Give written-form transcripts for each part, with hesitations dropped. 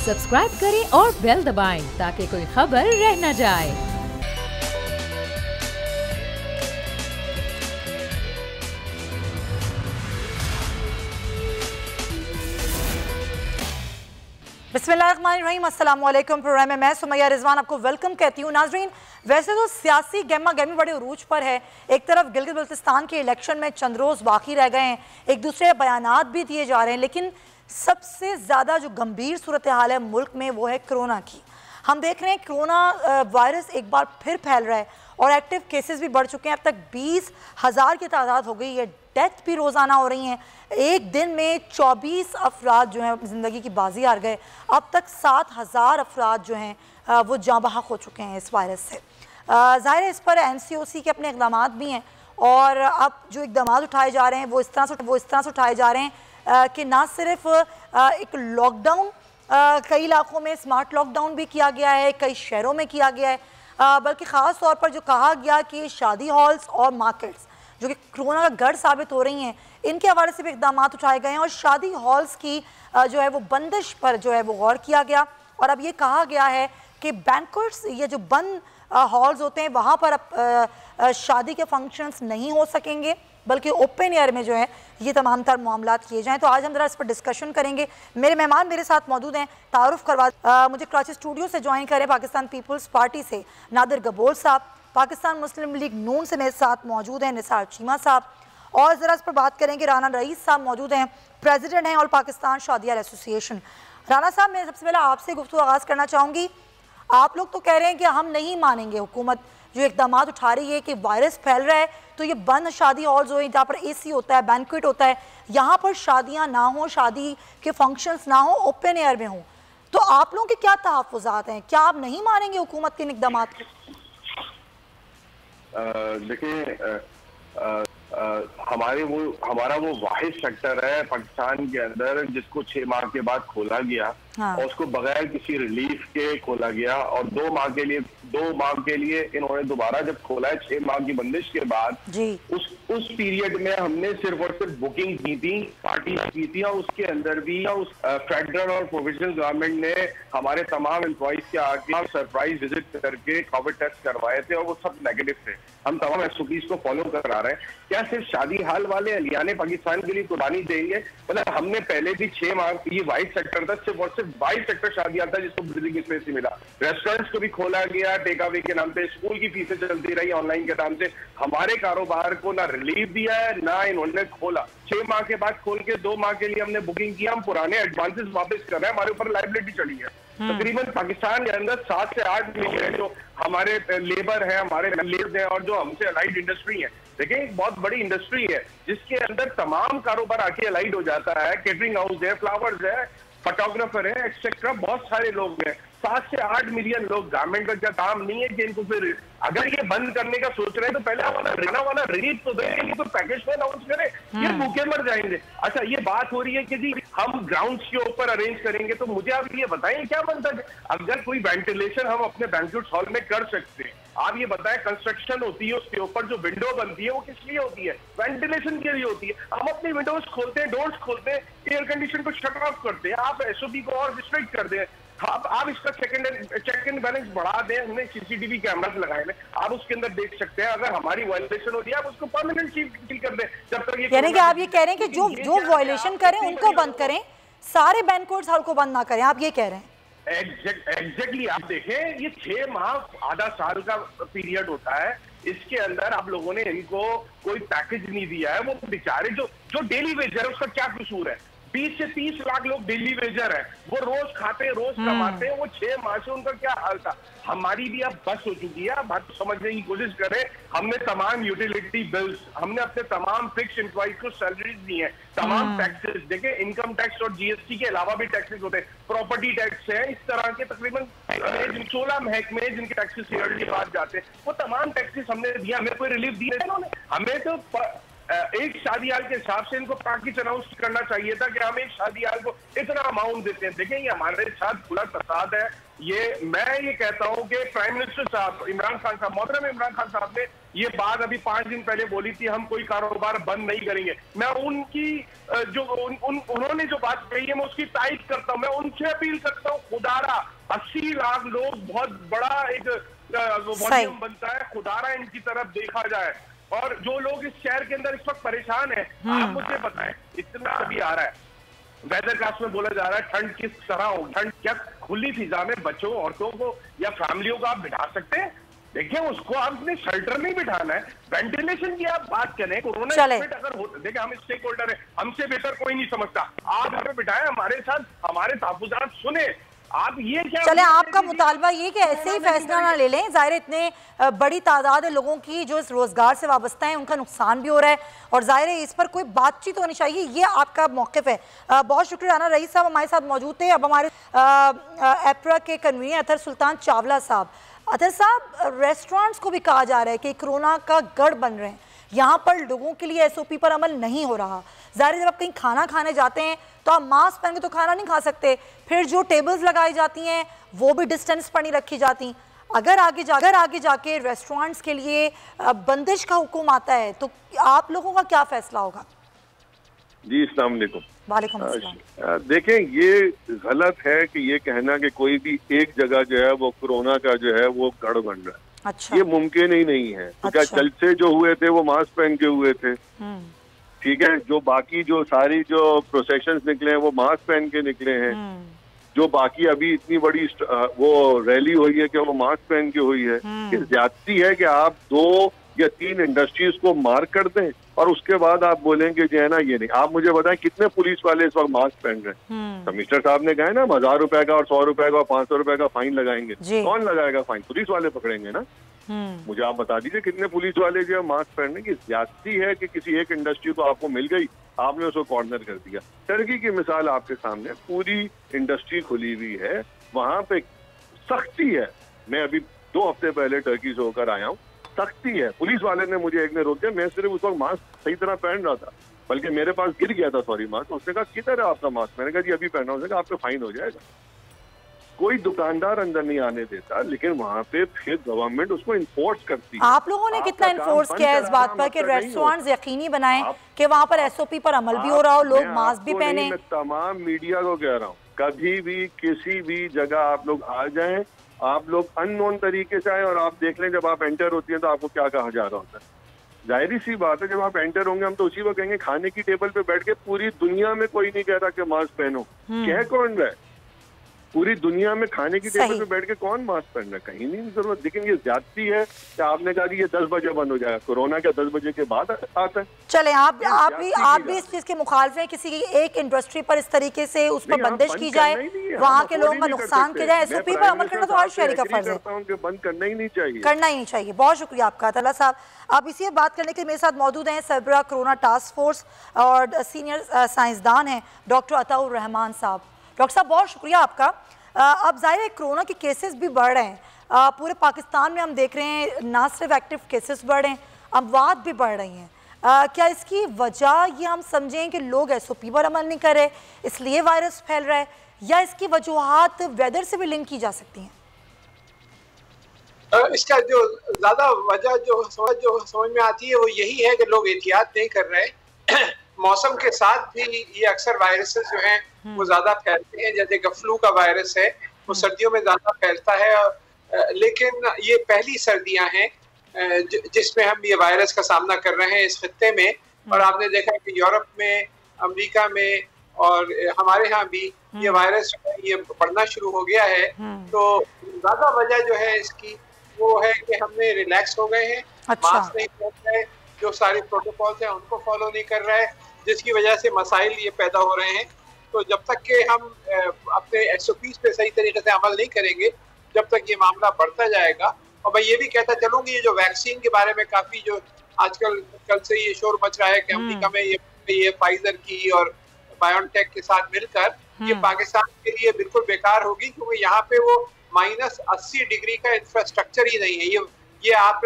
Subscribe करें और bell दबाएं ताकि कोई खबर रह न जाए। बिस्मिल्लाहिर्रहमानिर्रहीम, अस्सलाम वालेकुम। प्रोग्राम में मैं सुमैया रिजवान आपको वेलकम कहती हूँ। नाजरीन, वैसे तो सियासी गहमा गहमी बड़े उरूज पर है। एक तरफ गिलगित बल्तिस्तान के इलेक्शन में चंद रोज़ बाकी रह गए हैं, एक दूसरे बयानात भी दिए जा रहे हैं, लेकिन सबसे ज़्यादा जो गंभीर सूरत हाल है मुल्क में वो है कोरोना की। हम देख रहे हैं कोरोना वायरस एक बार फिर फैल रहा है और एक्टिव केसेस भी बढ़ चुके हैं। अब तक 20,000 की तादाद हो गई है। डेथ भी रोज़ाना हो रही हैं। एक दिन में 24 अफराद जो हैं ज़िंदगी की बाजी हार गए। अब तक 7,000 अफराद जो हैं वो जाँ बहक हो चुके हैं इस वायरस से। ज़ाहिर है इस पर NCOC के अपने इक़दामात भी हैं और अब जो इक़दामात उठाए जा रहे हैं वो इस तरह से उठाए जा रहे हैं कि ना सिर्फ एक लॉकडाउन कई इलाकों में स्मार्ट लॉकडाउन भी किया गया है, कई शहरों में किया गया है, बल्कि ख़ास तौर पर जो कहा गया कि शादी हॉल्स और मार्केट्स जो कि कोरोना का गढ़ साबित हो रही हैं, इनके हवाले से भी इक़दाम उठाए गए हैं और शादी हॉल्स की जो है वो बंदिश पर जो है वो गौर किया गया। और अब ये कहा गया है कि बैंक्वेट्स, ये जो बंद हॉल्स होते हैं, वहाँ पर अब शादी के फंक्शंस नहीं हो सकेंगे, बल्कि ओपन एयर में जो है ये तमाम तर मामलात किए जाएँ। तो आज हम ज़रा इस पर डिस्कशन करेंगे। मेरे मेहमान मेरे साथ मौजूद हैं। तारुफ करवा मुझे कराची स्टूडियो से ज्वाइन करें पाकिस्तान पीपल्स पार्टी से नादिर गबोर साहब, पाकिस्तान मुस्लिम लीग नून से मेरे साथ मौजूद हैं निसार चीमा साहब, और ज़रा इस पर बात करेंगे राना रईस साहब मौजूद हैं, प्रेसिडेंट हैं ऑल पाकिस्तान शादिया एसोसिएशन। राना साहब, मैं सबसे पहले आपसे गुफ्तगू आगाज़ करना चाहूँगी। आप लोग तो कह रहे हैं कि हम नहीं मानेंगे, हुकूमत जो इक़दाम उठा रही है कि वायरस फैल रहा है तो ये बंद शादी हॉल्स हो जहाँ पर AC होता है, बैंक्वेट होता है, यहाँ पर शादियाँ ना हो, शादी के फंक्शंस ना हो, ओपन एयर में हो। तो आप लोगों के क्या तहफ़्फ़ुज़ात हैं? क्या आप नहीं मानेंगे हुकूमत के इक़दाम को? देखिए, हमारा वो वाहिद सेक्टर है पाकिस्तान के अंदर जिसको 6 माह के बाद खोला गया। हाँ। और उसको बगैर किसी रिलीफ के खोला गया और 2 माह के लिए इन्होंने दोबारा जब खोला है 6 माह की बंदिश के बाद जी। उस पीरियड में हमने सिर्फ और सिर्फ बुकिंग की थी, पार्टी की थी, और उसके अंदर भी उस फेडरल और प्रोविजनल गवर्नमेंट ने हमारे तमाम एम्प्लॉइज के आगे सरप्राइज विजिट करके कोविड टेस्ट करवाए थे और वो सब नेगेटिव थे। हम तमाम SOPs को फॉलो करा रहे हैं। क्या सिर्फ शादी हाल वाले अलियाने पाकिस्तान के लिए कुर्बानी देंगे? मतलब हमने पहले भी 6 माह ये वाइट सेक्टर था, सिर्फ और सिर्फ वाइट सेक्टर शादी था जिसको ब्रीदिंग स्पेस ही मिला। रेस्टोरेंट्स को भी खोला गया टेक अवे के नाम पे, स्कूल की फीसें चलती रही ऑनलाइन के नाम से। हमारे कारोबार को ना रिलीफ दिया है ना इन्होंने खोला। 6 माह के बाद खोल के 2 माह के लिए हमने बुकिंग किया, हम पुराने एडवांसेस वापस कर रहे हैं, हमारे ऊपर लायबिलिटी चढ़ी है। तकरीबन पाकिस्तान के अंदर 7 से 8 मिलियन जो हमारे लेबर है, हमारे लेबर है और जो हमसे अलाइड इंडस्ट्री है। देखिए, एक बहुत बड़ी इंडस्ट्री है जिसके अंदर तमाम कारोबार आके अलाइड हो जाता है। केटरिंग हाउस है, फ्लावर्स है, फोटोग्राफर है, एक्सेट्रा, बहुत सारे लोग हैं। 7 से 8 मिलियन लोग। गवर्नमेंट का क्या काम नहीं है कि इनको फिर अगर ये बंद करने का सोच रहे हैं तो पहले हमारा वाला रिलीफ तो दें, ये तो पैकेज में अनाउंस करें, ये भूखे मर जाएंगे। अच्छा, ये बात हो रही है कि जी हम ग्राउंड्स के ऊपर अरेंज करेंगे, तो मुझे आप ये बताएं क्या बनता है? अगर कोई वेंटिलेशन हम अपने बैंक्वेट हॉल में कर सकते हैं, आप ये बताएं, कंस्ट्रक्शन होती है उसके ऊपर जो विंडो बनती है वो किस लिए होती है? वेंटिलेशन के लिए होती है। हम अपनी विंडोज खोलते हैं, डोर्स खोलते हैं, एयर कंडीशन को शट ऑफ करते हैं, आप SOP को और रिस्ट्रिक्ट कर दें। आप इसका चेक एंड बैलेंस बढ़ा दें। हमने CCTV कैमरास लगाए हैं, आप उसके अंदर देख सकते हैं। अगर हमारी वायलेशन होती है आप उसको परमानेंट सील कर दें जब तक ये। यानी कि आप ये कह रहे हैं कि जो वायलेशन करें उनको बंद करें, सारे बैंक्वेट्स हॉल को बंद ना करें, आप ये कह रहे हैं? एग्जैक्टली। आप देखें, ये 6 माह आधा साल का पीरियड होता है, इसके अंदर आप लोगों ने इनको कोई पैकेज नहीं दिया है। वो बेचारे जो डेली वेजर है उसका क्या कसूर है? 20 से 30 लाख लोग डेली वेजर हैं, वो रोज खाते हैं, रोज कमाते हैं। वो 6 माह से उनका क्या हाल था? हमारी भी अब बस हो चुकी है। बात समझने की कोशिश करें। हमने तमाम यूटिलिटी बिल्स, हमने अपने तमाम फिक्स एम्प्लॉइज को सैलरीज दी है, तमाम टैक्सेस, देखिए इनकम टैक्स और GST के अलावा भी टैक्सेस होते हैं, प्रॉपर्टी टैक्स है, इस तरह के तकरीबन 16 महकमे जिनके टैक्सेस ईयरली बाद जाते हैं, वो तमाम टैक्सेस हमने दिया। हमें कोई रिलीफ दी है इन्होंने? हमें तो एक शादी हाल के हिसाब से इनको पैकेज अनाउंस करना चाहिए था कि हम एक शादी हाल को इतना अमाउंट देते हैं। देखें, ये हमारे साथ खुला तसाद है, ये मैं ये कहता हूं कि प्राइम मिनिस्टर साहब इमरान खान साहब, मोहतरम इमरान खान साहब ने ये बात अभी 5 दिन पहले बोली थी, हम कोई कारोबार बंद नहीं करेंगे। मैं उनकी जो उन्होंने जो बात कही है मैं उसकी तारीफ करता हूं। मैं उनसे अपील करता हूं, खुदारा 80 लाख लोग बहुत बड़ा एक वॉल्यूम बनता है, खुदारा इनकी तरफ देखा जाए। और जो लोग इस शहर के अंदर इस वक्त परेशान है, आप मुझे बताएं, इतना अभी आ रहा है वेदर कास्ट में बोला जा रहा है ठंड किस तरह हो, ठंड क्या खुली फिजा में बच्चों औरतों को या फैमिलियों को आप बिठा सकते हैं? देखिए उसको आपने शेल्टर नहीं बिठाना है, वेंटिलेशन की आप बात करें। कोरोना अगर हो, देखिए हम स्टेक होल्डर है, हमसे बेहतर कोई नहीं समझता। आप हमें बिठाएं, हमारे साथ हमारे तहफ़्फ़ुज़ात सुने। आप ये क्या चले, आपका मुतालबा ये कि ऐसे ही फैसला ना ले लें। ज़ाहिर इतने बड़ी तादाद है लोगों की जो इस रोजगार से वाबस्ता है, उनका नुकसान भी हो रहा है और जाहिर है इस पर कोई बातचीत होनी चाहिए, ये आपका मौक़िफ़ है। बहुत शुक्रिया राना रईस साहब हमारे साथ मौजूद थे। अब हमारे एप्रा के कन्वीनर अतर सुल्तान चावला साहब। अतर साहब, रेस्टोरेंट्स को भी कहा जा रहा है कि कोरोना का गढ़ बन रहे हैं, यहाँ पर लोगों के लिए SOP पर अमल नहीं हो रहा। ज़ाहिर जब आप कहीं खाना खाने जाते हैं तो आप मास्क पहन के तो खाना नहीं खा सकते, फिर जो टेबल्स लगाई जाती हैं वो भी डिस्टेंस पर नहीं रखी जाती। अगर आगे जाके रेस्टोरेंट्स के लिए बंदिश का हुक्म आता है तो आप लोगों का क्या फैसला होगा? जी अस्सलाम वालेकुम। वालेकुम अस्सलाम। देखें, ये गलत है कि ये कहना कि कोई भी एक जगह जो है वो कोरोना का जो है वो गढ़ बन रहा है। अच्छा। ये मुमकिन ही नहीं है। तो क्या जलसे जो हुए थे वो मास्क पहन के हुए थे? ठीक है। जो बाकी जो सारी जो प्रोसेशंस निकले हैं वो मास्क पहन के निकले हैं। जो बाकी अभी इतनी बड़ी वो रैली हुई है कि वो मास्क पहन के हुई है। ज्यादती है कि आप 2 या 3 इंडस्ट्रीज को मार्क कर दें और उसके बाद आप बोलेंगे जो है ना ये नहीं। आप मुझे बताएं कितने पुलिस वाले इस वक्त मास्क पहन रहे हैं? कमिश्नर साहब ने कहा ना 1000 रुपए का और 100 रुपए का और 500 रुपए का फाइन लगाएंगे। कौन लगाएगा फाइन? पुलिस वाले पकड़ेंगे ना। मुझे आप बता दीजिए कितने पुलिस वाले जो है मास्क पहनने की ज्यादती है कि किसी एक इंडस्ट्री को आपको मिल गई, आपने उसको कॉर्नर कर दिया। टर्की की मिसाल आपके सामने, पूरी इंडस्ट्री खुली हुई है, वहां पे सख्ती है। मैं अभी 2 हफ्ते पहले टर्की से होकर आया हूँ, सख्ती है। पुलिस वाले ने मुझे एक ने रोक दिया, मैं सिर्फ उस वक्त मास्क सही तरह पहन रहा था, बल्कि मेरे पास गिर गया था सॉरी मास्क। उसने कहा किधर है आपका मास्क? मैंने कहा जी अभी पहना। उसने कहा आपका फाइन हो जाएगा। कोई दुकानदार अंदर नहीं आने देता, लेकिन वहाँ पे फिर गवर्नमेंट उसको इन्फोर्स करती है। आप लोगों ने कितना इन्फोर्स किया है इस बात पर कि रेस्टोरेंट्स यकीनी बनाएं कि वहाँ पर SOP पर अमल भी हो रहा हो, लोग मास्क भी पहने? मैं तमाम मीडिया को कह रहा हूँ, कभी भी किसी भी जगह आप लोग आ जाएं, आप लोग अननोन तरीके से आए और आप देख लें जब आप एंटर होती हैं तो आपको क्या कहा जा रहा होता है। जाहिर सी बात है, जब आप एंटर होंगे हम तो उसी वक्त कहेंगे खाने की टेबल पे बैठ के पूरी दुनिया में कोई नहीं कह रहा कि मास्क पहनो। कह कौन रहा है? पूरी दुनिया में खाने की टेबल पे बैठ के कौन मास्क पहन रहा है? कहीं नहीं जरूरत। लेकिन ये ज्यादती है कि आपने कहा ये 10 बजे बंद हो जाएगा। कोरोना क्या 10 बजे के बाद आता है? चले, आप भी इस चीज के मुखालिफ हैं, किसी एक इंडस्ट्री पर इस तरीके से उस पर बंदिश की जाए, वहाँ के लोगों का नुकसान किया जाए? SOP पर अमल करना तो हर शहरी का फर्ज है, बंद करना ही नहीं चाहिए, करना ही नहीं चाहिए। बहुत शुक्रिया आपका अतला साहब। आप इसी बात करने के लिए मेरे साथ मौजूद हैं सरबराह कोरोना टास्क फोर्स और सीनियर साइंसदान हैं डॉक्टर अताउर रहमान साहब। डॉक्टर साहब बहुत शुक्रिया आपका। अब जाहिर है कोरोना के केसेस भी बढ़ रहे हैं, पूरे पाकिस्तान में हम देख रहे हैं, ना सिर्फ एक्टिव केसेस बढ़ रहे हैं, अमवात भी बढ़ रही हैं। क्या इसकी वजह ये हम समझें कि लोग SOP पर अमल नहीं कर रहे इसलिए वायरस फैल रहा है, या इसकी वजूहात वेदर से भी लिंक की जा सकती हैं? इसका जो ज्यादा वजह जो समझ में आती है वो यही है कि लोग एहतियात नहीं कर रहे। मौसम के साथ भी ये अक्सर वायरसेस जो हैं वो ज्यादा फैलते हैं। जैसे फ्लू का वायरस है वो सर्दियों में ज्यादा फैलता है, लेकिन ये पहली सर्दियां हैं जिसमें हम ये वायरस का सामना कर रहे हैं इस खित्ते में। और आपने देखा कि यूरोप में, अमेरिका में और हमारे यहाँ भी ये वायरस ये बढ़ना शुरू हो गया है। तो ज्यादा वजह जो है इसकी वो है कि हमने रिलैक्स हो गए हैं, मास्क नहीं पहन रहे, जो सारे प्रोटोकॉल्स हैं उनको फॉलो नहीं कर रहे, जिसकी वजह से मसाइल ये पैदा हो रहे हैं। तो जब तक कि हम अपने SOPs पे सही तरीके से अमल नहीं करेंगे, जब तक ये मामला बढ़ता जाएगा। और मैं ये भी कहता चलूँ कि ये जो वैक्सीन के बारे में काफी जो आजकल कल से ये शोर मच रहा है कि अमेरिका में ये फाइजर की और बायोनटेक के साथ मिलकर ये पाकिस्तान के लिए बिल्कुल बेकार होगी, क्योंकि यहाँ पे वो -80 डिग्री का इंफ्रास्ट्रक्चर ही नहीं है। ये आप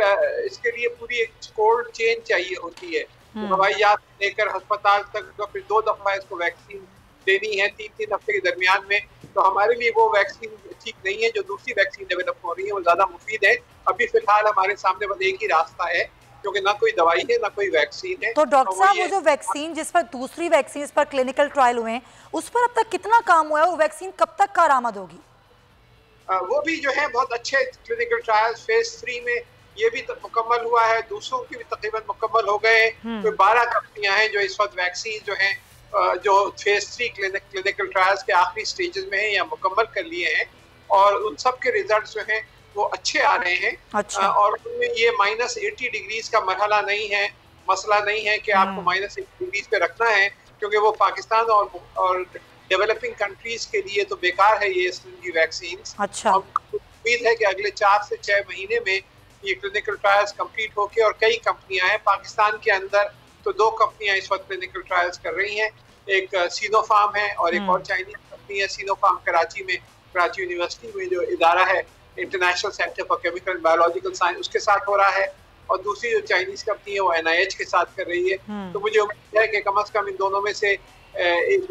इसके लिए पूरी एक कोल्ड चेन चाहिए होती है, तो हवाई जहाज से लेकर अस्पताल तक, तो फिर 2 दफा इसको वैक्सीन देनी है 3-3 हफ्ते के दरमियान में। तो हमारे लिए वो वैक्सीन ठीक नहीं है। जो दूसरी वैक्सीन डेवलप हो रही है वो ज्यादा मुफीद है। अभी फिलहाल हमारे सामने बस एक ही रास्ता है, क्योंकि ना कोई दवाई है ना कोई वैक्सीन है। तो डॉक्टर साहब, वो जो वैक्सीन जिस पर दूसरी वैक्सीन पर क्लिनिकल ट्रायल हुए हैं, उस पर अब तक कितना काम हुआ है? वो वैक्सीन कब तक कारआमद होगी? वो भी जो है बहुत अच्छे क्लिनिकल ट्रायल फेज 3 में ये भी मुकम्मल हुआ है, दूसरों की भी तकरीबन मुकम्मल हो गए। कोई 12 कंपनियां हैं जो इस वक्त वैक्सीन जो हैं जो फेज 3 क्लिनिकल ट्रायल्स के आखिरी स्टेजेस में हैं या मुकम्मल कर लिए हैं, और उन सब के रिजल्ट जो हैं वो अच्छे आ रहे हैं। अच्छा। और उनमें ये -80 डिग्रीज का मरहला नहीं है, मसला नहीं है कि आपको -80 डिग्रीज पे रखना है, क्योंकि वो पाकिस्तान और डेवलपिंग कंट्रीज के लिए तो बेकार है ये की वैक्सीन। अच्छा। उम्मीद है कि अगले 4 से 6 महीने में ये क्लिनिकल ट्रायल्स कंप्लीट होके, और कई कंपनियां हैं पाकिस्तान के अंदर, तो 2 कंपनियां इस वक्त क्लिनिकल ट्रायल्स कर रही हैं। एक सिनोफार्म है और एक और चाइनीज कंपनी है। सिनोफार्म कराची में, कराची यूनिवर्सिटी में जो इदारा है international centre for chemical and biological science, उसके साथ हो रहा है, और दूसरी जो चाइनीज कंपनी है वो NIH के साथ कर रही है। तो मुझे उम्मीद है कि कम से कम इन दोनों में से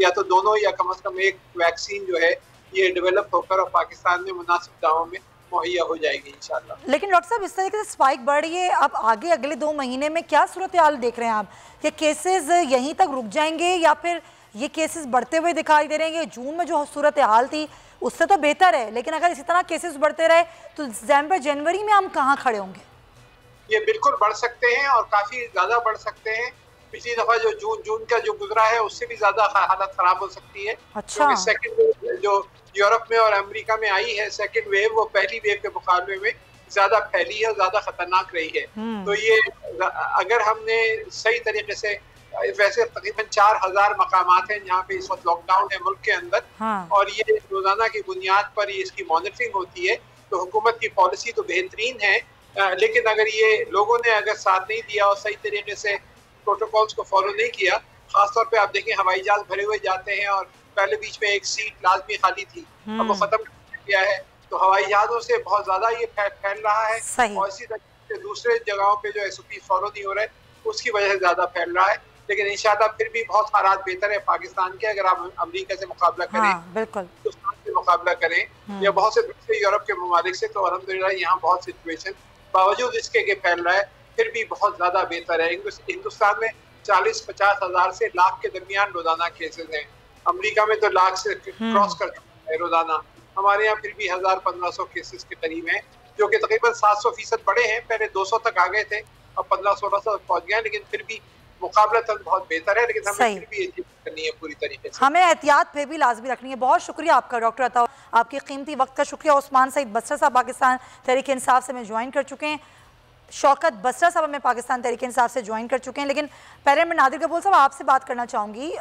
या तो दोनों या कम से कम एक वैक्सीन जो है ये डेवलप होकर और पाकिस्तान में मुनासिब दामों में मुहैया हो जाएगी इंशाल्लाह। लेकिन डॉक्टर साहब, इस तरीके से स्पाइक बढ़ रही है, अब आगे अगले 2 महीने में क्या सूरत हाल देख रहे हैं आप? ये केसेस यहीं तक रुक जाएंगे या फिर ये केसेस बढ़ते हुए दिखाई दे रहे हैं? जून में जो सूरत हाल थी उससे तो बेहतर है, लेकिन अगर इसी तरह केसेस बढ़ते रहे तो दिसंबर जनवरी में हम कहाँ खड़े होंगे? ये बिल्कुल बढ़ सकते हैं और काफी ज्यादा बढ़ सकते हैं। पिछली दफा जो जून का जो गुजरा है उससे भी ज्यादा हालत खराब हो सकती है। अच्छा। सेकंड वेव जो यूरोप में और अमेरिका में आई है, सेकंड वेव, वो पहली वेव के मुकाबले में ज्यादा फैली है, ज्यादा खतरनाक रही है। तो ये अगर हमने सही तरीके से, वैसे तकरीबन 4000 मकामात हैं जहाँ पे इस वक्त लॉकडाउन है मुल्क के अंदर, और ये रोजाना की बुनियाद पर ये इसकी मॉनिटरिंग होती है, तो हुकूमत की पॉलिसी तो बेहतरीन है। लेकिन अगर ये लोगों ने अगर साथ नहीं दिया और सही तरीके से प्रोटोकॉल्स को फॉलो नहीं किया, खासतौर पे आप देखें हवाई जहाज भरे हुए जाते हैं, और पहले बीच में एक सीट लाजमी खाली थी, अब वो खत्म कर दिया है, तो हवाई जहाजों से बहुत ज्यादा ये फैल रहा है। और इसी तरह से दूसरे जगहों पे जो SOP फॉलो नहीं हो रहे उसकी वजह से ज्यादा फैल रहा है। लेकिन इंशाल्लाह फिर भी बहुत हालात बेहतर है पाकिस्तान के, अगर आप अमेरिका से मुकाबला करें, बिल्कुल से मुकाबला करें या बहुत से दूसरे यूरोप के ममालिक से, तो अल्हम्दुलिल्लाह यहाँ बहुत सिचुएशन बावजूद इसके के फैल रहा है फिर भी बहुत ज्यादा बेहतर है। हिंदुस्तान में 40-50 हज़ार से लाख के दरमियान रोजाना केसेस हैं, अमेरिका में तो लाख से क्रॉस कर चुका है रोजाना, हमारे यहाँ फिर भी 1000-1500 केसेस के करीब हैं, जो कि तकरीबन 700% बढ़े हैं। पहले 200 तक आ गए थे, अब 1500-1600 तक पहुँच गए, लेकिन फिर भी मुकाबला तक बहुत बेहतर है। लेकिन हमें फिर भी ये करनी है पूरी तरीके से, हमें एहतियात फिर भी लाजमी रखनी है। बहुत शुक्रिया आपका डॉक्टर अता, आपके कीमती वक्त का शुक्रिया। उस्मान सईद बसरा साहब पाकिस्तान तहरीक इंसाफ से में ज्वाइन कर चुके हैं, शौकत बसरा साहब में पाकिस्तान तहरीक इंसाफ से ज्वाइन कर चुके हैं। लेकिन पहले मैं नादिर कपूर साहब आपसे बात करना चाहूँगी,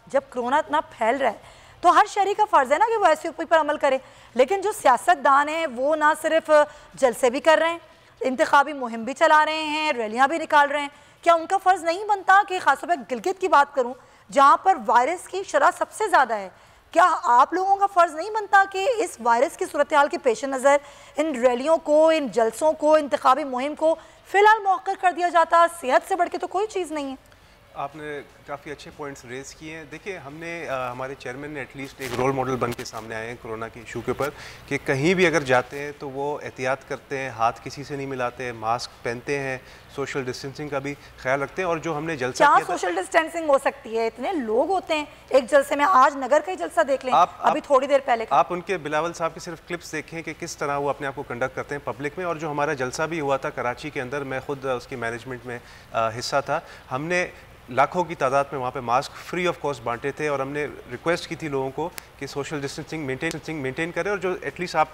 जब कोरोना इतना फैल रहा है तो हर शहरी का फ़र्ज़ है ना कि वो SOP पर अमल करे, लेकिन जो सियासतदान हैं वो ना सिर्फ जलसे भी कर रहे हैं, इंतखाबी मुहिम भी चला रहे हैं, रैलियाँ भी निकाल रहे हैं, क्या उनका फ़र्ज़ नहीं बनता कि ख़ासतौर पर गिलगित की बात करूँ जहाँ पर वायरस की शरह सबसे ज़्यादा है, क्या आप लोगों का फ़र्ज़ नहीं बनता कि इस वायरस की सूरत हाल के पेश नज़र इन रैलियों को, इन जलसों को, इंतखाबी मुहिम को फ़िलहाल मौक़र कर दिया जाता? सेहत से बढ़ के तो कोई चीज़ नहीं है। आपने काफ़ी अच्छे पॉइंट्स रेज़ किए हैं। देखिए, हमने हमारे चेयरमैन ने एटलीस्ट एक रोल मॉडल बन के सामने आए हैं कोरोना के इशू के ऊपर, कि कहीं भी अगर जाते हैं तो वो एहतियात करते हैं, हाथ किसी से नहीं मिलाते, मास्क पहनते हैं, सोशल डिस्टेंसिंग का भी ख्याल रखते हैं। और जो हमने जलसा किया, सोशल डिस्टेंसिंग हो सकती है, इतने लोग होते हैं एक जलसे में। आज नगर का ही जलसा देख लें, अभी थोड़ी देर पहले आप उनके बिलावल साहब के सिर्फ क्लिप्स देखें कि किस तरह वो अपने आप को कंडक्ट करते हैं पब्लिक में। और जो हमारा जलसा भी हुआ था कराची के अंदर, मैं खुद उसकी मैनेजमेंट में हिस्सा था, हमने लाखों की तादाद में वहाँ पे मास्क फ्री ऑफ कॉस्ट बांटे थे, और हमने रिक्वेस्ट की थी लोगों को कि सोशल डिस्टेंसिंग मेंटेन करें। और जो एटलीस्ट आप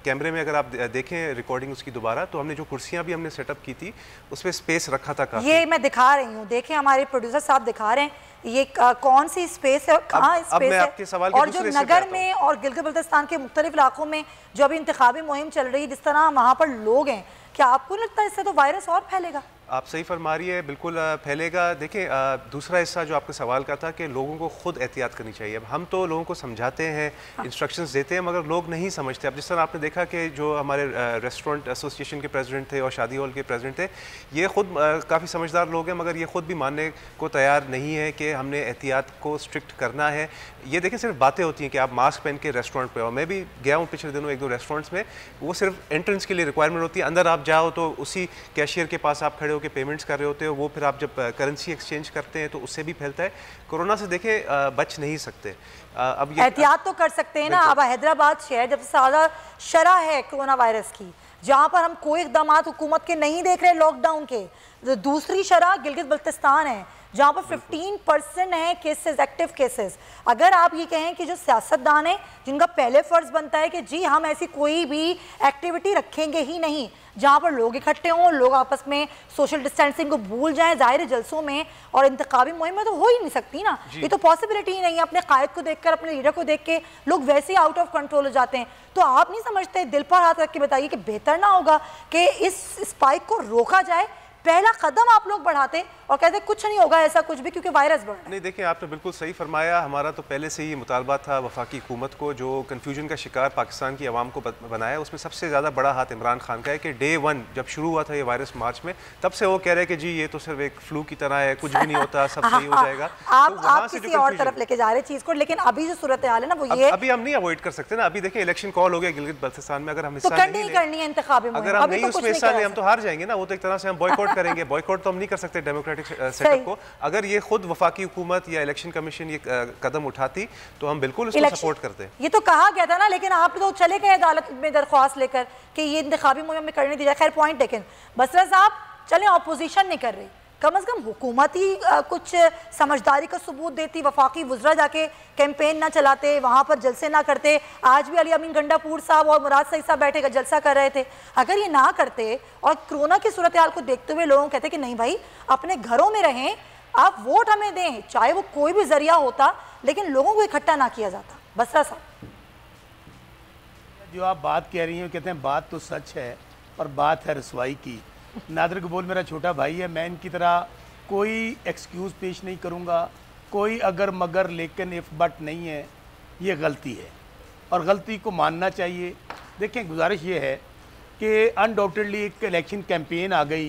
कैमरे में अगर आप देखें रिकॉर्डिंग उसकी दोबारा, तो हमने जो कुर्सियाँ भी हमने सेटअप की थी उस पर स्पेस रखा था काफ़ी। ये मैं दिखा रही हूँ, देखें हमारे प्रोड्यूसर साहब दिखा रहे हैं ये कौन सी स्पेस है, कहाँ स्पेस है। आपके सवाल के और जो नगर में और गिलगित बल्तिस्तान के मुख्तलिफ इलाकों में जो अभी इंतखाबी मुहिम चल रही है, जिस तरह वहाँ पर लोग हैं, क्या आपको लगता है इससे तो वायरस और फैलेगा? आप सही फरमा रही है, बिल्कुल फैलेगा। देखिए दूसरा हिस्सा जो आपके सवाल का था कि लोगों को खुद एहतियात करनी चाहिए। अब हम तो लोगों को समझाते हैं, इंस्ट्रक्शंस देते हैं, मगर लोग नहीं समझते। अब जिस तरह आपने देखा कि जो हमारे रेस्टोरेंट एसोसिएशन के प्रेसिडेंट थे और शादी हॉल के प्रेसिडेंट थे, ये खुद काफ़ी समझदार लोग हैं, मगर ये खुद भी मानने को तैयार नहीं है कि हमने एहतियात को स्ट्रिक्ट करना है। ये देखें सिर्फ बातें होती हैं कि आप मास्क पहन के रेस्टोरेंट पे आओ। मैं भी गया हूँ पिछले दिनों 1-2 रेस्टोरेंट्स में, वो सिर्फ एंट्रेंस के लिए रिक्वायरमेंट होती है। अंदर आप जाओ तो उसी कैशियर के पास आप खड़े होकर पेमेंट्स कर रहे होते हो, वो फिर आप जब करेंसी एक्सचेंज करते हैं तो उससे भी फैलता है। कोरोना से देखें बच नहीं सकते। अब ये एहतियात तो कर सकते हैं ना। अब हैदराबाद शहर जब से ज़्यादा शरह है कोरोना वायरस की, जहाँ पर हम कोई इकदाम हुकूमत के नहीं देख रहे लॉकडाउन के, तो दूसरी शरह गिलगित बल्तिस्तान है जहाँ पर 15% है केसेस, एक्टिव केसेस। अगर आप ये कहें कि जो सियासतदान हैं जिनका पहले फ़र्ज़ बनता है कि जी हम ऐसी कोई भी एक्टिविटी रखेंगे ही नहीं जहाँ पर लोग इकट्ठे हों, लोग आपस में सोशल डिस्टेंसिंग को भूल जाएं, ज़ाहिर जलसों में और इंतखाबी मुहिम में तो हो ही नहीं सकती ना, ये तो पॉसिबिलिटी ही नहीं है। अपने कायद को देखकर, अपने लीडर को देख के लोग वैसे ही आउट ऑफ कंट्रोल हो जाते हैं। तो आप नहीं समझते, दिल पर हाथ रख के बताइए कि बेहतर ना होगा कि इस स्पाइक को रोका जाए? पहला कदम आप लोग बढ़ाते और कहते कुछ नहीं होगा ऐसा कुछ भी, क्योंकि वायरस बढ़ रहा है। नहीं, देखिए आपने बिल्कुल सही फरमाया। हमारा तो पहले से ही मुतालबा था वफाकी हुकूमत को, जो कन्फ्यूजन का शिकार पाकिस्तान की आवाम को बनाया, उसमें सबसे ज़्यादा बड़ा हाथ इमरान खान का है कि डे 1 जब शुरू हुआ था ये वायरस मार्च में, तब से वो कह रहे हैं कि जी ये तो सिर्फ एक फ्लू की तरह है, कुछ भी नहीं होता, सब सही हो जाएगा। आप किसी और तरफ लेके जा रहे चीज़ को, लेकिन अभी जो सूरत हाल है ना वो ये, अभी हम नहीं अवॉइड कर सकते ना। अभी देखिए इलेक्शन कॉल हो गया गिलगित बल्तिस्तान में, अगर हम हिस्सा नहीं करनी है इंतखाबी में, अगर हम नहीं उसमें हिस्सा लें हम तो हार जाएंगे ना। वो तो एक तरह से हम बॉयकॉट करेंगे। बॉयकॉट तो हम नहीं कर सकते डेमोक्रेटिक सेटअप को। अगर ये खुद वफाकी हुकूमत या इलेक्शन कमीशन ये कदम उठाती तो हम बिल्कुल इसको सपोर्ट करते। ये तो कहा गया था ना, लेकिन आप तो चले गए अदालत में दरख्वास्त लेकर कि ये इंतखाबी मुहिम में करने दी जाए। खैर पॉइंट, लेकिन बसरा साहब चले, अपोजिशन नहीं कर रही, कम से कम हुकूमत ही कुछ समझदारी का सबूत देती, वफाकी वज़रा जाके कैंपेन ना चलाते, वहाँ पर जलसे ना करते। आज भी अली अमीन गंडापुर साहब और मुराद सईद साहब बैठे जलसा कर रहे थे। अगर ये ना करते और कोरोना की सूरत हाल को देखते हुए लोगों कहते कि नहीं भाई अपने घरों में रहें, आप वोट हमें दें, चाहे वो कोई भी जरिया होता, लेकिन लोगों को इकट्ठा ना किया जाता। बसरा साहब, जो आप बात कह रही हैं, कहते हैं बात तो सच है और बात है रसवाई की। नादिर कबूल मेरा छोटा भाई है, मैं इनकी तरह कोई एक्सक्यूज़ पेश नहीं करूँगा, कोई अगर मगर लेकिन इफ़ बट नहीं है। ये गलती है और गलती को मानना चाहिए। देखें, गुजारिश ये है कि अनडाउटेडली एक इलेक्शन कैंपेन आ गई।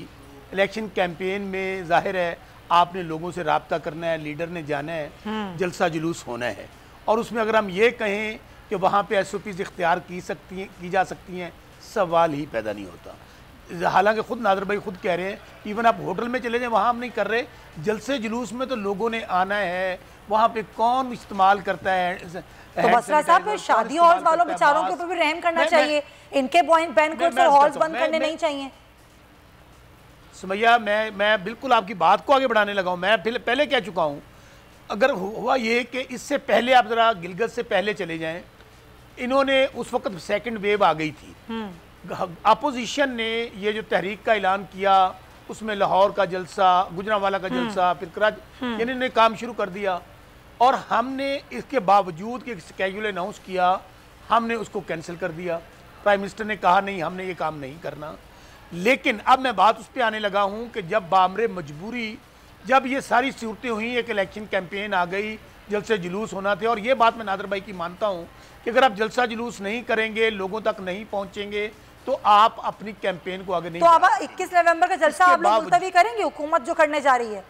इलेक्शन कैंपेन में जाहिर है आपने लोगों से रब्ता करना है, लीडर ने जाना है, जलसा जुलूस होना है। और उसमें अगर हम ये कहें कि वहाँ पे SOPs इख्तियार की जा सकती हैं, सवाल ही पैदा नहीं होता। हालांकि खुद नादर भाई खुद कह रहे हैं, इवन आप होटल में चले जाएं वहाँ हम नहीं कर रहे। जलसे जुलूस में तो लोगों ने आना है, वहाँ पे कौन इस्तेमाल करता है? तो बसरा साहब फिर शादी हॉल्स वालों बेचारों के ऊपर भी रहम करना चाहिए, इनके बैंक्वेट्स और हॉल्स बंद करने नहीं चाहिए। सुमैया, मैं बिल्कुल आपकी बात को आगे बढ़ाने लगा हूँ। मैं पहले कह चुका हूँ, अगर हुआ ये कि इससे पहले आप ज़रा गिलगित से पहले चले जाएं, इन्होंने उस वक्त सेकंड वेव आ गई थी, अपोजिशन ने ये जो तहरीक का ऐलान किया, उसमें लाहौर का जलसा, गुजरांवाला का जलसा, फिर कराची, इन्होंने काम शुरू कर दिया। और हमने इसके बावजूद कि स्केड्यूल अनाउंस किया, हमने उसको कैंसिल कर दिया। प्राइम मिनिस्टर ने कहा नहीं, हमने ये काम नहीं करना। लेकिन अब मैं बात उस पर आने लगा हूँ कि जब बामरे मजबूरी, जब ये सारी सूरतें हुई, एक इलेक्शन कैंपेन आ गई, जलसे जुलूस होना थे। और ये बात मैं नादर भाई की मानता हूँ कि अगर आप जलसा जुलूस नहीं करेंगे, लोगों तक नहीं पहुँचेंगे, तो आप अपनी कैंपेन को आगे नहीं। तो अब 21 नवंबर का जलसा आप लोग मुलतवी करेंगे, हुकूमत जो करने जा रही है?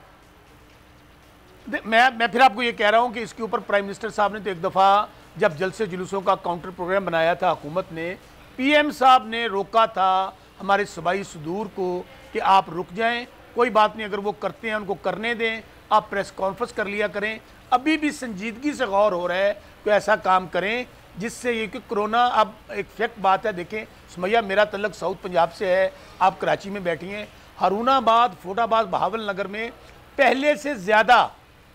मैं फिर आपको ये कह रहा हूँ कि इसके ऊपर प्राइम मिनिस्टर साहब ने तो एक दफ़ा जब जलसे जुलूसों का काउंटर प्रोग्राम बनाया था हुकूमत ने, PM साहब ने रोका था हमारे सूबाई सदूर को कि आप रुक जाएं, कोई बात नहीं, अगर वो करते हैं उनको करने दें, आप प्रेस कॉन्फ्रेंस कर लिया करें। अभी भी संजीदगी से गौर हो रहा है कि ऐसा काम करें जिससे ये कि कोरोना, अब एक फैक्ट बात है। देखें सुमैया, मेरा तल्लक साउथ पंजाब से है, आप कराची में बैठी हैं, हारूनाबाद, फोटाबाद, बहावल नगर में पहले से ज़्यादा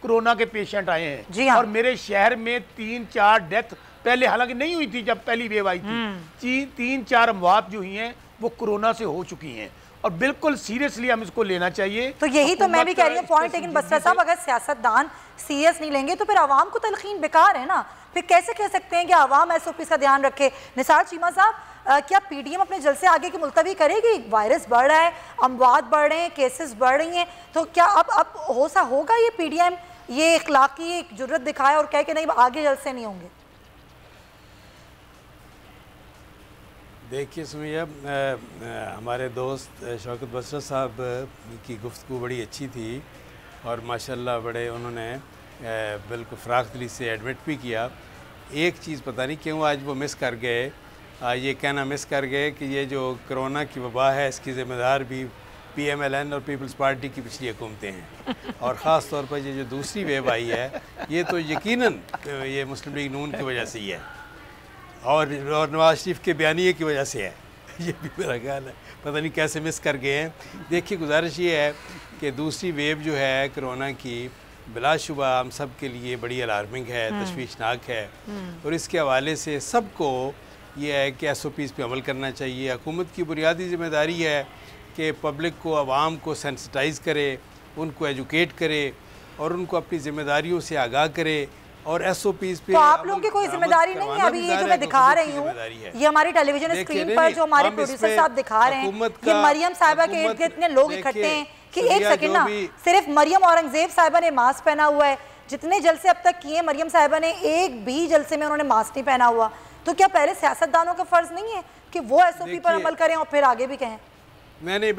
कोरोना के पेशेंट आए हैं। जी हाँ। और मेरे शहर में 3-4 डेथ पहले हालांकि नहीं हुई थी, जब पहली वेव आई थी, 3-4 अमवात जो हुई हैं वो कोरोना से हो चुकी हैं। और बिल्कुल सीरियसली हम इसको लेना चाहिए। तो यही तो मैं भी कह रही हूँ पॉइंट। लेकिन बसरा साहब, अगर सियासतदान सीरियस नहीं लेंगे तो फिर आवाम को तलखीन बेकार है ना। फिर कैसे कह सकते हैं कि आवाम SOP का ध्यान रखे? निसार चीमा साहब, क्या PDM अपने जलसे आगे की मुलतवी करेगी? वायरस बढ़ रहा है, अमवात बढ़ रहे हैं, केसेस बढ़ रही हैं, तो क्या अब होगा ये PDM ये इखलाकी जुर्रत दिखाए और कहे कि नहीं आगे जलसे नहीं होंगे? देखिए सुमैया, हमारे दोस्त शौकत बसरा साहब की गुफ्तगू बड़ी अच्छी थी और माशाल्लाह बड़े उन्होंने बिल्कुल फ़राख दिली से एडमिट भी किया। एक चीज़ पता नहीं क्यों आज वो मिस कर गए, ये कहना मिस कर गए कि ये जो कोरोना की वबा है इसकी ज़िम्मेदार भी PMLN और पीपल्स पार्टी की पिछली हुकूमतें हैं और ख़ास तौर पर ये जो दूसरी वेव आई है ये तो यकीनन ये मुस्लिम लीग नून की वजह से ही है और नवाज शरीफ के बयानिए की वजह से है। ये भी मेरा ख्याल है, पता नहीं कैसे मिस कर गए हैं। देखिए गुजारिश ये है कि दूसरी वेव जो है कोरोना की बिलाशुबा हम सब के लिए बड़ी अलार्मिंग है, तशवीशनाक है और इसके हवाले से सबको ये है कि SOPs पे अमल करना चाहिए। हुकूमत की बुनियादी ज़िम्मेदारी है कि पब्लिक को, आवाम को सेंसिटाइज़ करे, उनको एजुकेट करे और उनको अपनी ज़िम्मेदारियों से आगाह करे और SOPs पे। तो आप लोगों की कोई जिम्मेदारी नहीं है? अभी ये जो मैं दिखा रही हूँ, ये हमारी टेलीविजन स्क्रीन पर जो हमारे प्रोड्यूसर साहब दिखा रहे हैं, ये मरियम साहिबा के इर्द गिर्द इतने लोग इकट्ठे हैं कि एक सेकंड ना, सिर्फ मरियम औरंगजेब साहिबा ने मास्क पहना हुआ है। जितने जलसे अब तक किए मरियम साहिबा ने, एक भी जलसे में उन्होंने मास्क नहीं पहना हुआ। तो क्या पहले सियासतदानों का फर्ज नहीं है कि वो SOP पर अमल करें और फिर आगे भी कहें? नहीं,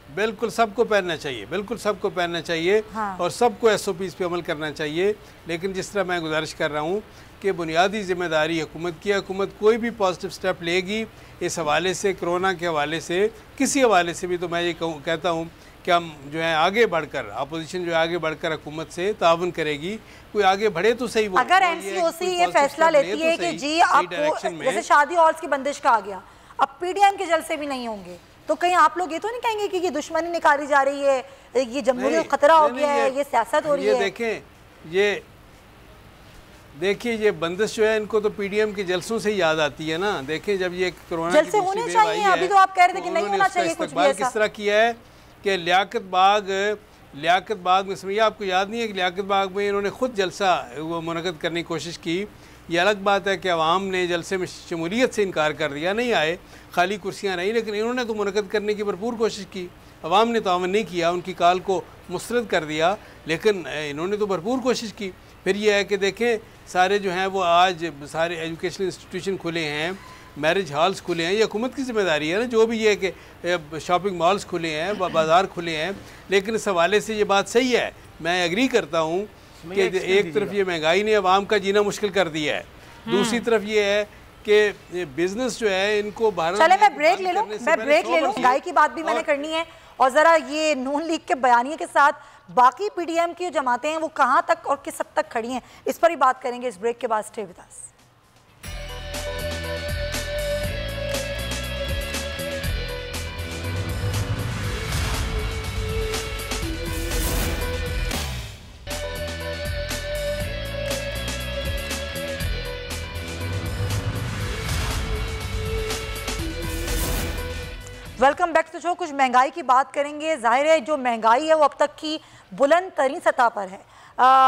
बिल्कुल सबको पहनना चाहिए, बिल्कुल सबको पहनना चाहिए और सबको SOPs पे अमल करना चाहिए। लेकिन जिस तरह मैं गुजारिश कर रहा हूँ कि बुनियादी जिम्मेदारी हुकूमत की, हुकूमत कोई भी पॉजिटिव स्टेप लेगी इस हवाले से, कोरोना के हवाले से, किसी हवाले से भी, तो मैं ये कहता हूँ कि हम जो है आगे बढ़कर, अपोजिशन जो है आगे बढ़कर हुकूमत से ताउन करेगी। कोई आगे बढ़े तो सही। वो अगर MCOC ये फैसला लेती है कि जी आपको जैसे शादी हॉल्स की बंदिश का आ गया, अब PDM के जलसे भी नहीं होंगे, तो कहीं आप लोग ये तो नहीं कहेंगे कि ये दुश्मनी निकाली जा रही है, ये जमहूरियत खतरा हो गया है, ये सियासत हो रही है? देखिए ये बंदिश जो है इनको तो PDM के जलसों से ही याद आती है ना। देखिए जब ये कोरोना जलसे होने चाहिए, अभी तो आप कह रहे थे कि नहीं होना चाहिए कुछ भी ऐसा। किस तरह किया है कि लियाकत बाग में, समझिए आपको याद नहीं है कि लियाकत बाग में इन्होंने खुद जलसा वो मुनक़द करने की कोशिश की। ये अलग बात है कि अवाम ने जलसे में शमूलियत से इनकार कर दिया, नहीं आए, खाली कुर्सियाँ रहीं, लेकिन इन्होंने तो मुनक़द करने की भरपूर कोशिश की। अवाम ने तावन नहीं किया, उनकी कॉल को मुस्तरद कर दिया, लेकिन इन्होंने तो भरपूर कोशिश की। फिर यह है कि देखें सारे जो हैं वो आज सारे एजुकेशनल इंस्टीट्यूशन खुले हैं, मैरिज हॉल्स खुले हैं, ये हुकूमत की जिम्मेदारी है ना। जो भी ये कि शॉपिंग मॉल्स खुले हैं, बाज़ार खुले हैं, लेकिन इस हवाले से ये बात सही है, मैं एग्री करता हूँ कि एक तरफ ये महंगाई ने अवाम का जीना मुश्किल कर दिया है, दूसरी तरफ ये है कि बिजनेस जो है इनको भारत। चले मैं ब्रेक ले लूँ, महंगाई की बात भी मैंने करनी है और ज़रा ये नून लीग के बयानिए के साथ बाकी PDM की जो जमातें हैं वो कहाँ तक और किस हद तक खड़ी हैं, इस पर ही बात करेंगे इस ब्रेक के बाद। Stay with us. Welcome back to show. कुछ महंगाई की बात करेंगे। जाहिर है जो महंगाई है वो अब तक की बुलंद तरीन सतह पर है।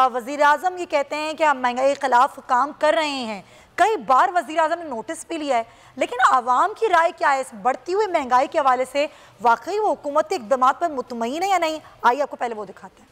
वज़ीर आज़म ये कहते हैं कि हम महंगाई के ख़िलाफ़ काम कर रहे हैं, कई बार वज़ीर आज़म ने नोटिस भी लिया है, लेकिन आवाम की राय क्या है इस बढ़ती हुई महंगाई के हवाले से? वाकई वो हुकूमती इक़दाम पर मुतमईन है या नहीं? आइए आपको पहले वो दिखाते हैं।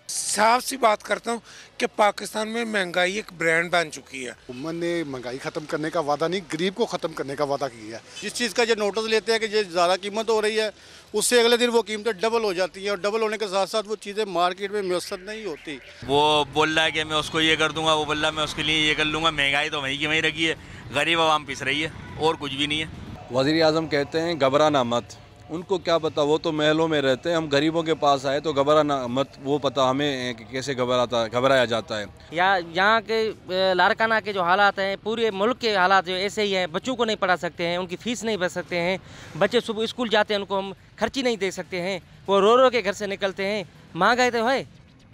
साफ सी बात करता हूँ कि पाकिस्तान में महंगाई एक ब्रांड बन चुकी है। हुकूमत ने महंगाई ख़त्म करने का वादा नहीं, गरीब को ख़त्म करने का वादा किया है। जिस चीज़ का जो नोटिस लेते हैं कि ये ज़्यादा कीमत हो रही है, उससे अगले दिन वो कीमतें डबल हो जाती हैं और डबल होने के साथ साथ वो चीज़ें मार्केट में मुयस्सर नहीं होती। वो बोल रहा है कि मैं उसको ये कर दूंगा, वो बोल रहा है मैं उसके लिए ये कर लूँगा। महंगाई तो वहीं की वहीं रखी है, गरीब आवाम पिस रही है और कुछ भी नहीं है। वज़ीर आज़म कहते हैं घबराना मत, उनको क्या पता, वो तो महलों में रहते हैं, हम गरीबों के पास आए तो घबराना मत, वो पता हमें कि कैसे घबराया जाता है। यहाँ के लारकाना के जो हालात हैं, पूरे मुल्क के हालात जो ऐसे ही हैं। बच्चों को नहीं पढ़ा सकते हैं, उनकी फ़ीस नहीं भर सकते हैं, बच्चे सुबह स्कूल जाते हैं उनको हम खर्ची नहीं दे सकते हैं, वो रो रो के घर से निकलते हैं। महंगाई तो है,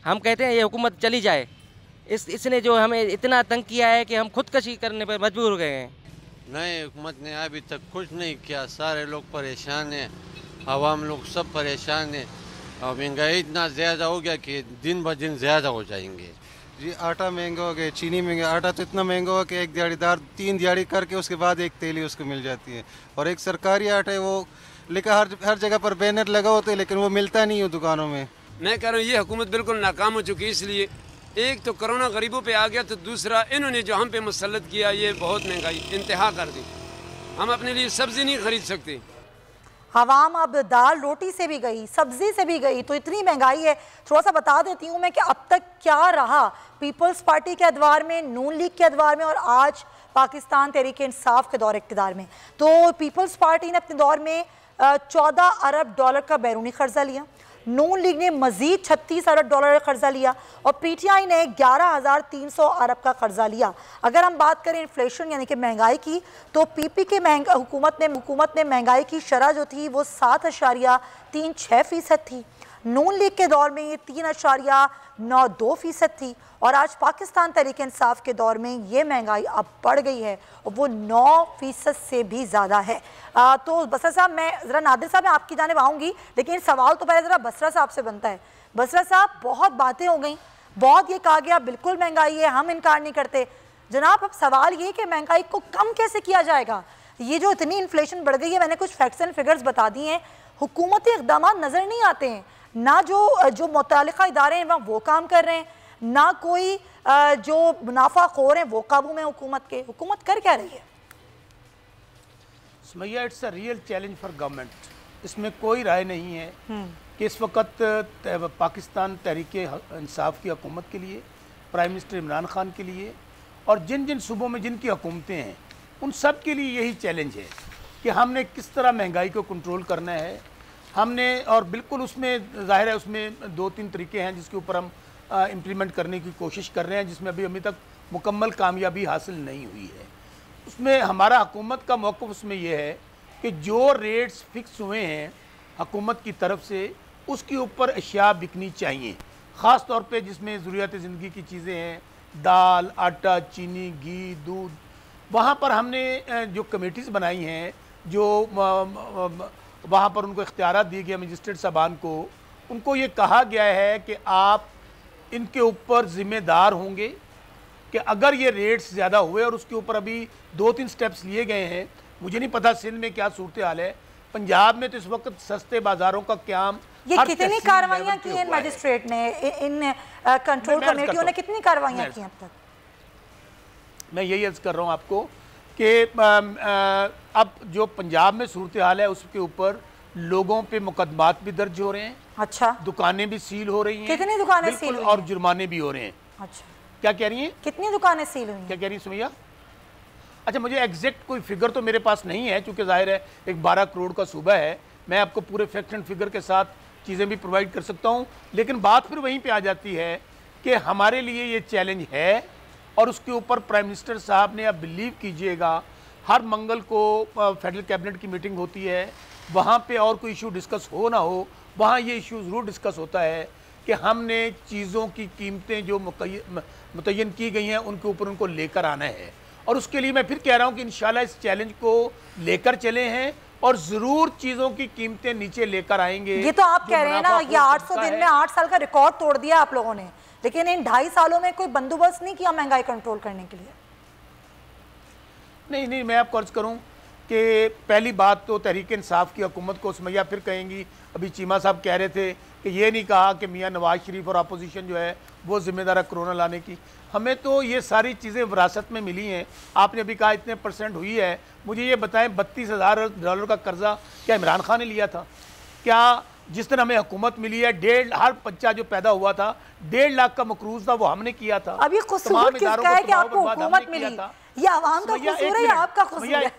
हम कहते हैं ये हुकूमत चली जाए। इसने जो हमें इतना तंग किया है कि हम खुदकशी करने पर मजबूर हो गए हैं। नई हुकूमत ने अभी तक कुछ नहीं किया, सारे लोग परेशान हैं, आवाम लोग सब परेशान हैं। और महंगाई इतना ज़्यादा हो गया कि दिन ब दिन ज़्यादा हो जाएंगे। जी आटा महंगा हो गया, चीनी महंगा, आटा तो इतना महंगा हो कि एक दिहाड़ीदार 3 दिहाड़ी करके उसके बाद एक तेली उसको मिल जाती है। और एक सरकारी आटा है वो लिखा हर जगह पर बैनर लगा होता है लेकिन वो मिलता नहीं है दुकानों में। मैं कह रहा हूँ ये हुकूमत बिल्कुल नाकाम हो चुकी है। इसलिए एक तो कोरोना गरीबों पे आ गया, तो दूसरा इन्होंने जो हम पे मुसल्लत किया, ये बहुत महंगाई इंतहा कर दी। हम अपने लिए सब्जी नहीं खरीद सकते। आवाम अब दाल रोटी से भी गई, सब्जी से भी गई, तो इतनी महंगाई है। थोड़ा सा बता देती हूँ मैं कि अब तक क्या रहा पीपल्स पार्टी के अदवार में, नून लीग के अदवार में और आज पाकिस्तान तहरीक इंसाफ के दौर इक़्तिदार में। तो पीपल्स पार्टी ने अपने दौर में 14 अरब डॉलर का बैरूनी कर्जा लिया, नून लीग ने मजीद 36 अरब डॉलर का कर्जा लिया और पीटीआई ने 11,300 अरब का कर्जा लिया। अगर हम बात करें इन्फ्लेशन यानी कि महंगाई की, तो पीपी के हुकूमत ने महंगाई की शरह जो थी वो 7.36% थी। नून लीग के दौर में ये 3.92% थी और आज पाकिस्तान तहरीक इंसाफ के दौर में ये महंगाई अब बढ़ गई है और वो 9% से भी ज़्यादा है। तो बसरा साहब, मैं ज़रा नादिर साहब मैं आपकी जानिब आऊँगी, लेकिन सवाल तो पहले ज़रा बसरा साहब से बनता है। बसरा साहब, बहुत बातें हो गई, बहुत ये कहा गया बिल्कुल महंगाई है, हम इनकार नहीं करते। जनाब, अब सवाल ये कि महंगाई को कम कैसे किया जाएगा? ये जो इतनी इन्फ्लेशन बढ़ गई है, मैंने कुछ फैक्ट्स एंड फिगर्स बता दिए हैं, हुकूमती इक़दाम नज़र नहीं आते हैं, ना जो मुतालिका इदारे हैं वहाँ वो काम कर रहे हैं, ना कोई जो मुनाफाखोर हैं वो काबू में हुकूमत के। हुकूमत कर क्या रही है? Sumaiya, it's a real challenge for government. इसमें कोई राय नहीं है कि इस वक्त पाकिस्तान तहरीक इंसाफ की हुकूमत के लिए, प्राइम मिनिस्टर इमरान खान के लिए और जिन जिन सूबों में जिनकी हुकूमतें हैं उन सब के लिए यही चैलेंज है कि हमने किस तरह महंगाई को कंट्रोल करना है हमने। और बिल्कुल उसमें ज़ाहिर है उसमें 2-3 तरीके हैं जिसके ऊपर हम इम्प्लीमेंट करने की कोशिश कर रहे हैं, जिसमें अभी तक मुकम्मल कामयाबी हासिल नहीं हुई है। उसमें हमारा हुकूमत का मौक़िफ़ उसमें यह है कि जो रेट्स फिक्स हुए हैं हुकूमत की तरफ से उसके ऊपर अशिया बिकनी चाहिए, ख़ास तौर पे जिसमें ज़रूरियात ज़िंदगी की चीज़ें हैं, दाल, आटा, चीनी, घी, दूध। वहाँ पर हमने जो कमेटीज़ बनाई हैं, जो वहाँ पर उनको इख्तियारात दिए गए मजिस्ट्रेट साहबान को, उनको ये कहा गया है कि आप इनके ऊपर ज़िम्मेदार होंगे कि अगर ये रेट्स ज़्यादा हुए, और उसके ऊपर अभी 2-3 स्टेप्स लिए गए हैं। मुझे नहीं पता सिंध में क्या सूरत हाल है, पंजाब में तो इस वक्त सस्ते बाज़ारों का क्याम। ये कितनी कार्रवाइयाँ की हैं मजिस्ट्रेट ने, इन कंट्रोल कमेटियों ने कितनी कार्रवाइयाँ की अब तक? मैं यही अर्ज़ कर रहा हूँ आपको कि अब जो पंजाब में सूरत हाल है उसके ऊपर लोगों पे मुकदमात भी दर्ज हो रहे हैं। अच्छा। दुकानें भी सील हो रही हैं। कितनी दुकानें सील हुई? और जुर्माने भी हो रहे हैं। अच्छा, क्या कह रही हैं? कितनी दुकानें सील हुई? क्या कह रही है सुमैया? अच्छा, मुझे एग्जैक्ट कोई फिगर तो मेरे पास नहीं है, क्योंकि जाहिर है एक 12 करोड़ का सूबा है। मैं आपको पूरे फैक्ट एंड फिगर के साथ चीज़ें भी प्रोवाइड कर सकता हूँ, लेकिन बात फिर वहीं पे आ जाती है कि हमारे लिए ये चैलेंज है और उसके ऊपर प्राइम मिनिस्टर साहब ने, आप बिलीव कीजिएगा, हर मंगल को फेडरल कैबिनेट की मीटिंग होती है, वहाँ पे और कोई इशू डिस्कस हो ना हो, वहाँ ये इशू ज़रूर डिस्कस होता है कि हमने चीज़ों की कीमतें जो मुतय्यन की गई हैं उनके ऊपर उनको लेकर आना है। और उसके लिए मैं फिर कह रहा हूँ कि इंशाल्लाह इस चैलेंज को लेकर चले हैं और ज़रूर चीज़ों की कीमतें नीचे लेकर आएंगे। ये तो आप कह रहे हैं ना, ये 800 दिन में 8 साल का रिकॉर्ड तोड़ दिया आप लोगों ने, लेकिन इन 2.5 सालों में कोई बंदोबस्त नहीं किया महंगाई कंट्रोल करने के लिए। नहीं, मैं आपको अर्ज करूं कि पहली बात तो तहरीक इंसाफ की हुकूमत को सुमैया फिर कहेंगी, अभी चीमा साहब कह रहे थे कि ये नहीं कहा कि मियाँ नवाज शरीफ और अपोजिशन जो है वो जिम्मेदार है कोरोना लाने की। हमें तो ये सारी चीज़ें विरासत में मिली हैं। आपने अभी कहा इतने % हुई है, मुझे ये बताएं 32,000 डॉलर का कर्जा क्या इमरान खान ने लिया था? क्या जिस दिन हमें हुकूमत मिली है, हर बच्चा जो पैदा हुआ था 1.5 लाख का मकरूज था, वो हमने किया था। अभी कसूर किसका है कि आपको हुकूमत मिली? ये आवाम का कसूर है या आपका कसूर है?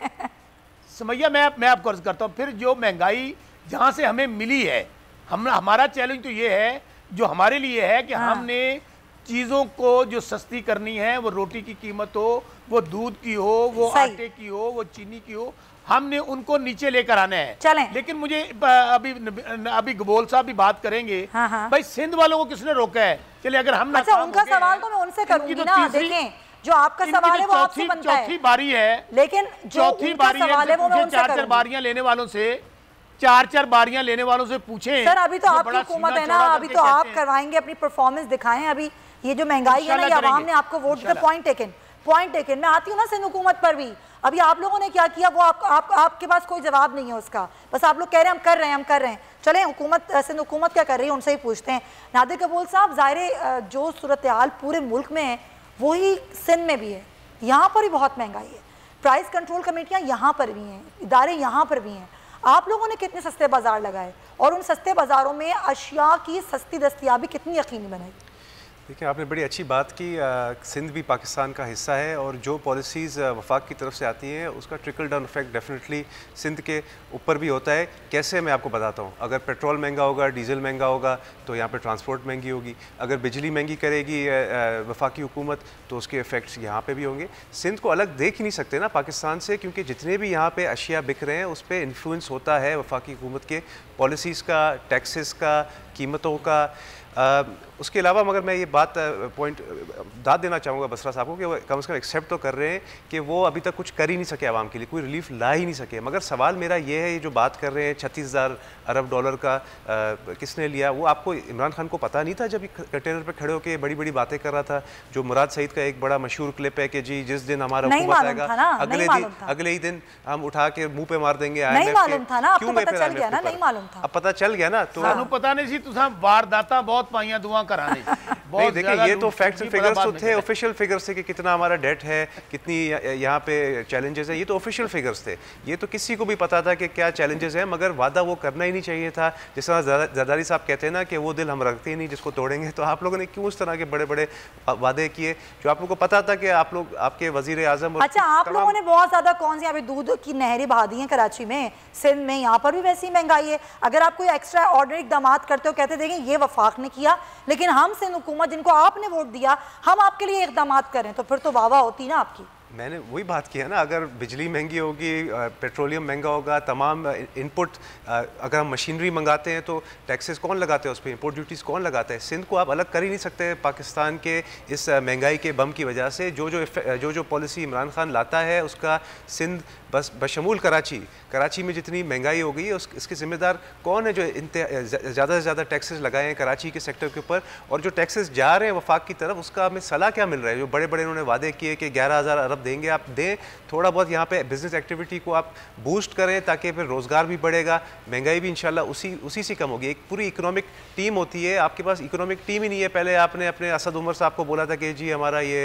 सुमैया, मैं आपको अर्ज करता हूँ, फिर जो महंगाई जहाँ से हमें मिली है, हमारा चैलेंज तो ये है, जो हमारे लिए है कि हमने चीज़ों को जो सस्ती करनी है, वो रोटी की कीमत हो, वो दूध की हो, वो आटे की हो, वो चीनी की हो, हमने उनको नीचे लेकर आना है। चलें। लेकिन मुझे अभी गबोल साहब भी बात करेंगे। भाई सिंध वालों को किसने रोका है? चलिए अगर हम अच्छा, उनका सवाल तो मैं उनसे करूंगी ना। देखें, जो आपका सवाल है वो आपसे बनता है। चौथी बारी है, लेकिन जो चौथी बारी है, वो मैं उनसे 4 बारियां लेने वालों से 4-4 बारियां लेने वालों से पूछें। सर अभी तो आपकी हुकूमत है ना, अभी तो आप करवाएंगे, अपनी परफॉर्मेंस दिखाएं। अभी ये जो महंगाई है ना, ये आवाम ने आपको वोट दिया। Point taken. मैं आती हूँ ना सिंध हुकूमत पर भी, अभी आप लोगों ने क्या किया वो आपके पास कोई जवाब नहीं है उसका, बस आप लोग कह रहे हैं हम कर रहे हैं। चलें हुकूमत, सिंध हुकूमत क्या कर रही है उनसे ही पूछते हैं। नादिर कबूल साहब, ज़ाहिर जो सूरत हाल पूरे मुल्क में है वही सिंध में भी है, यहाँ पर भी बहुत महंगाई है, प्राइस कंट्रोल कमेटियाँ यहाँ पर भी हैं, इदारे यहाँ पर भी हैं। आप लोगों ने कितने सस्ते बाजार लगाए और उन सस्ते बाज़ारों में अशिया की सस्ती दस्तयाबी कितनी यकीनी बनाई? देखिए, आपने बड़ी अच्छी बात की। सिंध भी पाकिस्तान का हिस्सा है और जो पॉलिसीज़ वफाक की तरफ से आती हैं उसका trickle down effect definitely Sindh के ऊपर भी होता है। कैसे, मैं आपको बताता हूँ। अगर पेट्रोल महंगा होगा, डीजल महंगा होगा तो यहाँ पे ट्रांसपोर्ट महंगी होगी। अगर बिजली महंगी करेगी वफाकी हुकूमत तो उसके इफ़ेक्ट्स यहाँ पे भी होंगे। सिंध को अलग देख ही नहीं सकते ना पाकिस्तान से, क्योंकि जितने भी यहाँ पे अशिया बिक रहे हैं उस पर इन्फ्लुएंस होता है वफाकी हुकूमत के पॉलिसीज़ का, टैक्सेस का, कीमतों का। उसके अलावा मगर मैं ये बात पॉइंट दाद देना चाहूँगा बसरा साहब को कि वो कम से कम एक्सेप्ट तो कर रहे हैं कि वो अभी तक कुछ कर ही नहीं सके आवाम के लिए, कोई रिलीफ ला ही नहीं सके। मगर सवाल मेरा ये है, ये जो बात कर रहे हैं 36,000 अरब डॉलर का किसने लिया, वो आपको इमरान खान को पता नहीं था जब कंटेनर पर खड़े होकर बड़ी बड़ी बातें कर रहा था? जो मुराद सईद का एक बड़ा मशहूर क्लिप है कि जी जिस दिन हमारा हुकूमत आएगा अगले ही दिन हम उठा के मुंह पे मार देंगे IMF के। क्यों मैं फिर अब पता चल गया ना, तो पता नहीं सी तुसा वारदाता बहुत पाइयां दुआ कराने। नहीं देखिए, ये तो फैक्ट्स एंड फिगर्स तो थे, ऑफिशियल फिगर्स थे कि कितना हमारा डेट है, कितनी यहाँ पे चैलेंजेस है, ये तो ऑफिशियल फिगर्स थे। ये तो किसी को भी पता था कि क्या चैलेंजेस हैं, मगर वादा वो करना ही नहीं चाहिए था। जिस तरह जरदारी साहब कहते हैं ना कि वो दिल हम रखते ही नहीं जिसको तोड़ेंगे, तो आप लोगों ने क्यों उस तरह के बड़े बड़े वादे किए जो आप लोगों को पता था कि आप लोग, आपके वजीर आजम। अच्छा, आप लोगों ने बहुत ज्यादा कौन सी यहाँ पे दूध की नहरें बहा दी हैं कराची में, सिंध में, यहाँ पर भी वैसी महंगाई है। अगर आप कोई एक्स्ट्रा ऑर्डिनरी इक़दाम करते हो, कहते देखें ये वफाक ने किया, लेकिन हम सिंध हुकूमत जिनको आपने वोट दिया, हम आपके लिए इक़दाम करें, तो फिर तो वाह वाह होती ना आपकी। मैंने वही बात की है ना, अगर बिजली महंगी होगी, पेट्रोलियम महंगा होगा, तमाम इनपुट, अगर हम मशीनरी मंगाते हैं तो टैक्सेस कौन लगाते हैं उस पर, इंपोर्ट ड्यूटीज़ कौन लगाता है? सिंध को आप अलग कर ही नहीं सकते पाकिस्तान के इस महंगाई के बम की वजह से। जो पॉलिसी इमरान खान लाता है उसका सिंध बस बशमूल कराची में जितनी महंगाई हो गई है इसके ज़िम्मेदार कौन है? जो ज़्यादा से ज़्यादा टैक्सेस लगाए हैं कराची के सेक्टर के ऊपर, और जो टैक्सेस जा रहे हैं वफाक की तरफ उसका हमें सलाह क्या मिल रहा है? जो बड़े बड़े उन्होंने वादे किए कि 11,000 अरब देंगे, आप दें, थोड़ा बहुत यहाँ पे बिजनेस एक्टिविटी को आप बूस्ट करें ताकि फिर रोज़गार भी बढ़ेगा, महंगाई भी इंशाल्लाह उसी से कम होगी। एक पूरी इकोनॉमिक टीम होती है, आपके पास इकोनॉमिक टीम ही नहीं है। पहले आपने अपने असद उमर साहब को बोला था कि जी हमारा ये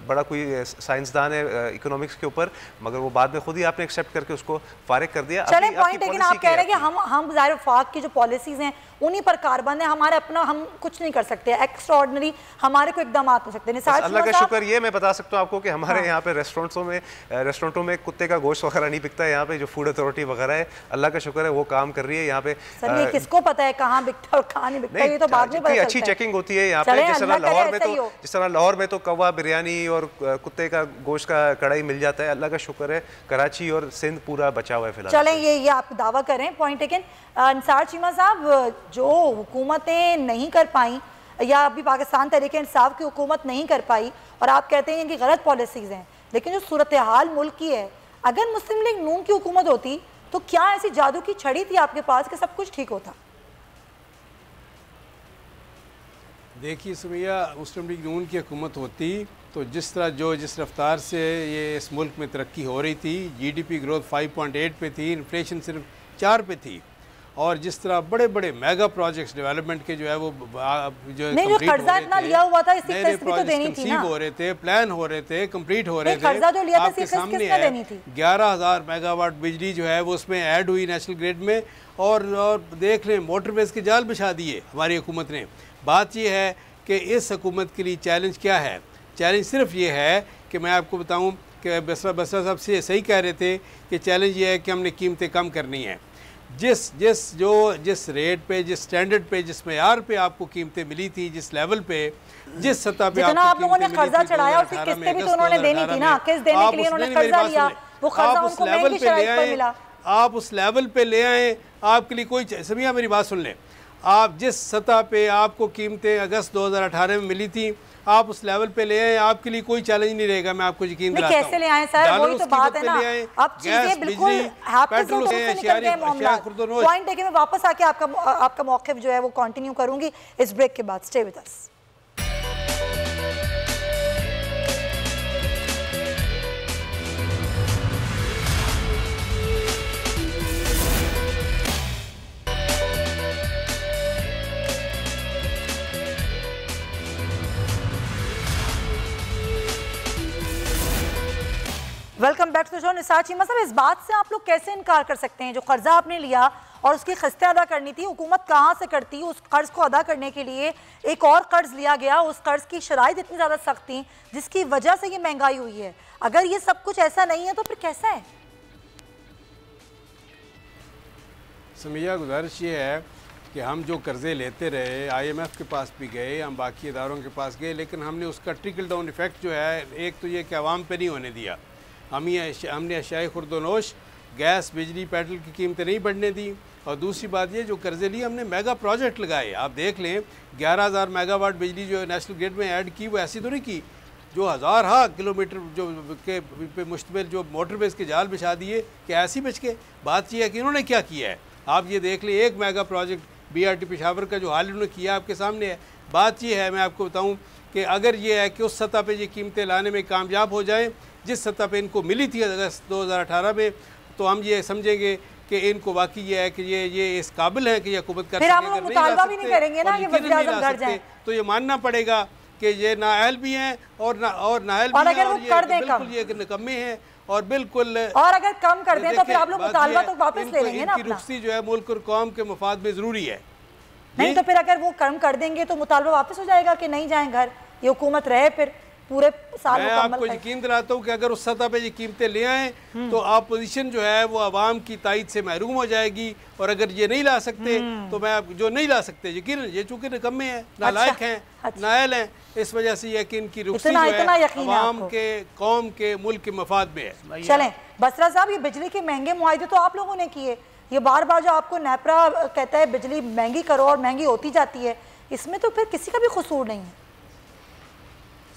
बड़ा कोई साइंसदान है इकोनॉमिक्स के ऊपर, मगर वो बाद में खुद ही आपने एक्सेप्ट करके उसको फारिग कर दिया। चलें पॉइंट, लेकिन आप कह रहे हैं कि हम ज़ाहिर वफाक की जो पॉलिसीज़ हैं उन्हीं पर कारबंद है, हमारे अपना हम कुछ नहीं कर सकते, एक्स्ट्रा ऑर्डिनरी हमारे को इकदाम हो सकते हैं। अल्लाह का शुक्र ये मैं बता सकता हूँ आपको कि हमारे यहाँ पे रेस्टोरेंटों में कुत्ते का गोश्त वगैरह नहीं बिकता है। यहाँ पे जो फूड अथॉरिटी वगैरह है, अल्लाह का शुक्र है वो काम कर रही है यहाँ पे। सर ये किसको पता है कहाँ बिकता है और कहाँ नहीं बिकता, ये तो बाद में पता चलता है। अच्छी चेकिंग होती है यहाँ पे। जिस तरह लाहौर में तो कौवा बिरयानी और कुत्ते का गोश्त का कढ़ाई मिल जाता है, अल्लाह का शुक्र है कराची और सिंध पूरा बचा हुआ है फिलहाल। चलें ये आप दावा करें पॉइंट टेकन। अंसार चीमा साहब, जो हुकूमतें नहीं कर पाई या अभी पाकिस्तान तहरीक इंसाफ की हुकूमत नहीं कर पाई और आप कहते हैं कि गलत पॉलिसीज़ हैं, लेकिन जो सूरत हाल मुल्क की है, अगर मुस्लिम लीग नून की हुकूमत होती तो क्या ऐसी जादू की छड़ी थी आपके पास कि सब कुछ ठीक होता? देखिए सुमैया, मुस्लिम लीग नून की हुकूमत होती तो जिस रफ्तार से ये इस मुल्क में तरक्की हो रही थी, GDP ग्रोथ 5.8 पे थी, इन्फ्लेशन सिर्फ 4 पे थी, और जिस तरह बड़े बड़े मेगा प्रोजेक्ट्स डेवलपमेंट के जो है वो जो कर्जा इतना लिया हुआ था, इसकी किस्त भी तो देनी थी ना, हो रहे थे, प्लान हो रहे थे, कंप्लीट हो रहे थे, कर्जा जो लिया था आपके सामने है 11,000 मेगावाट बिजली जो है वो उसमें ऐड हुई नेशनल ग्रिड में, और देख लें मोटरवेज के जाल बिछा दिए हमारी हुकूमत ने। बात यह है कि इस हुकूमत के लिए चैलेंज क्या है? चैलेंज सिर्फ ये है कि मैं आपको बताऊं कि बसरा साहब से सही कह रहे थे कि चैलेंज ये है कि हमने कीमतें कम करनी हैं। जिस रेट पे, जिस स्टैंडर्ड पे, जिस मेयार पे आपको कीमतें मिली थी, जिस लेवल पे, जिस सतह पे आप लोगों ने कर्जा चढ़ाया, उसकी किस्तें भी तो उन्होंने देनी थी ना, किस्त देने के लिए उन्होंने कर्जा लिया, वो कर्जा उनको महंगी शराइत पर मिला। आप उस लेवल पे ले आए, आपके लिए कोई समिया मेरी बात सुन लें, आप जिस सतह पे आपको कीमतें अगस्त 2018 में मिली थी आप उस लेवल पे ले आए, आपके लिए कोई चैलेंज नहीं रहेगा, मैं आपको यकीन दिलाता हूं। कैसे ले आए सर, वही तो बात है ना, अब चीजें बिल्कुल पेट्रोल पॉइंट देके मैं वापस आके आपका मौक़िफ़ जो है वो कंटिन्यू करूंगी इस ब्रेक के बाद। Stay with us. Welcome back to show. Nisar Cheema साहब, इस बात से आप लोग कैसे इनकार कर सकते हैं जो कर्जा आपने लिया और उसकी किस्तें अदा करनी थी, हुकूमत कहाँ से करती, उस कर्ज को अदा करने के लिए एक और कर्ज लिया गया, उस कर्ज की शराइत इतनी ज़्यादा सख्त थी जिसकी वजह से ये महंगाई हुई है। अगर ये सब कुछ ऐसा नहीं है तो फिर कैसा है? समिया, गुजारिश ये है कि हम जो कर्जे लेते रहे, IMF के पास भी गए, हम बाकी इदारों के पास गए, लेकिन हमने उसका ट्रिकल डाउन इफेक्ट जो है, एक तो ये कि आवाम पे नहीं होने दिया। हमने अशियाए खुर्दोनोश, गैस, बिजली, पेट्रोल की कीमतें नहीं बढ़ने दी, और दूसरी बात ये जो कर्जे लिए हमने मेगा प्रोजेक्ट लगाए। आप देख लें 11,000 मेगावाट बिजली जो नेशनल ग्रिड में ऐड की, वो ऐसी तो नहीं की जो हज़ार किलोमीटर जो के पे मुश्तमिल जो मोटरवेज के जाल बिछा दिए कि ऐसी बच के। बात यह है कि इन्होंने क्या किया है, आप ये देख लें, एक मेगा प्रोजेक्ट BRT पेशावर का जो हाल इन्होंने किया आपके सामने है। बात यह है, मैं आपको बताऊँ कि अगर ये है कि उस सतह पर ये कीमतें लाने में कामयाब हो जाएँ जिस सतह पे इनको मिली थी अगस्त 2018 में, तो हम ये समझेंगे कि इनको वाकई ये है कि ये इस काबिल है कि ये हुकूमत कर सकते, तो ये मानना पड़ेगा कि ये नाअहल भी हैं और नाअहल भी हैं, और बिल्कुल ये निकम्मे हैं और बिल्कुल, और अगर कम कर दें तो फिर आप लोग मुतालबा तो वापस ले लेंगे ना। इनकी रुखसी जो है मुल्क और कौम के मफाद में ज़रूरी है। नहीं तो फिर अगर वो कम कर देंगे तो मुतालबा वापस हो जाएगा कि नहीं जाएं घर, ये हुकूमत रहे फिर पूरे साल। मैं आपको यकीन दिलाता हूँ कि अगर उस सतह पे ये कीमतें ले आए तो अपोजिशन जो है वो आवाम की तायद से महरूम हो जाएगी, और अगर ये नहीं ला सकते तो मैं जो नहीं ला सकते, यकीन ये चूंकि निकम्मे हैं, नालायक हैं, नाअहल हैं, इस वजह से ये कि इनकी रुखसी जो है आवाम के, कौम के, मुल्क के मफाद में है। चलें बसरा साहब, ये बिजली के महंगे मुआहदे तो आप लोगों ने किए, ये बार बार जो आपको नेपरा कहता है बिजली महंगी करो और महंगी होती जाती है, इसमें तो फिर किसी का भी कसूर नहीं है।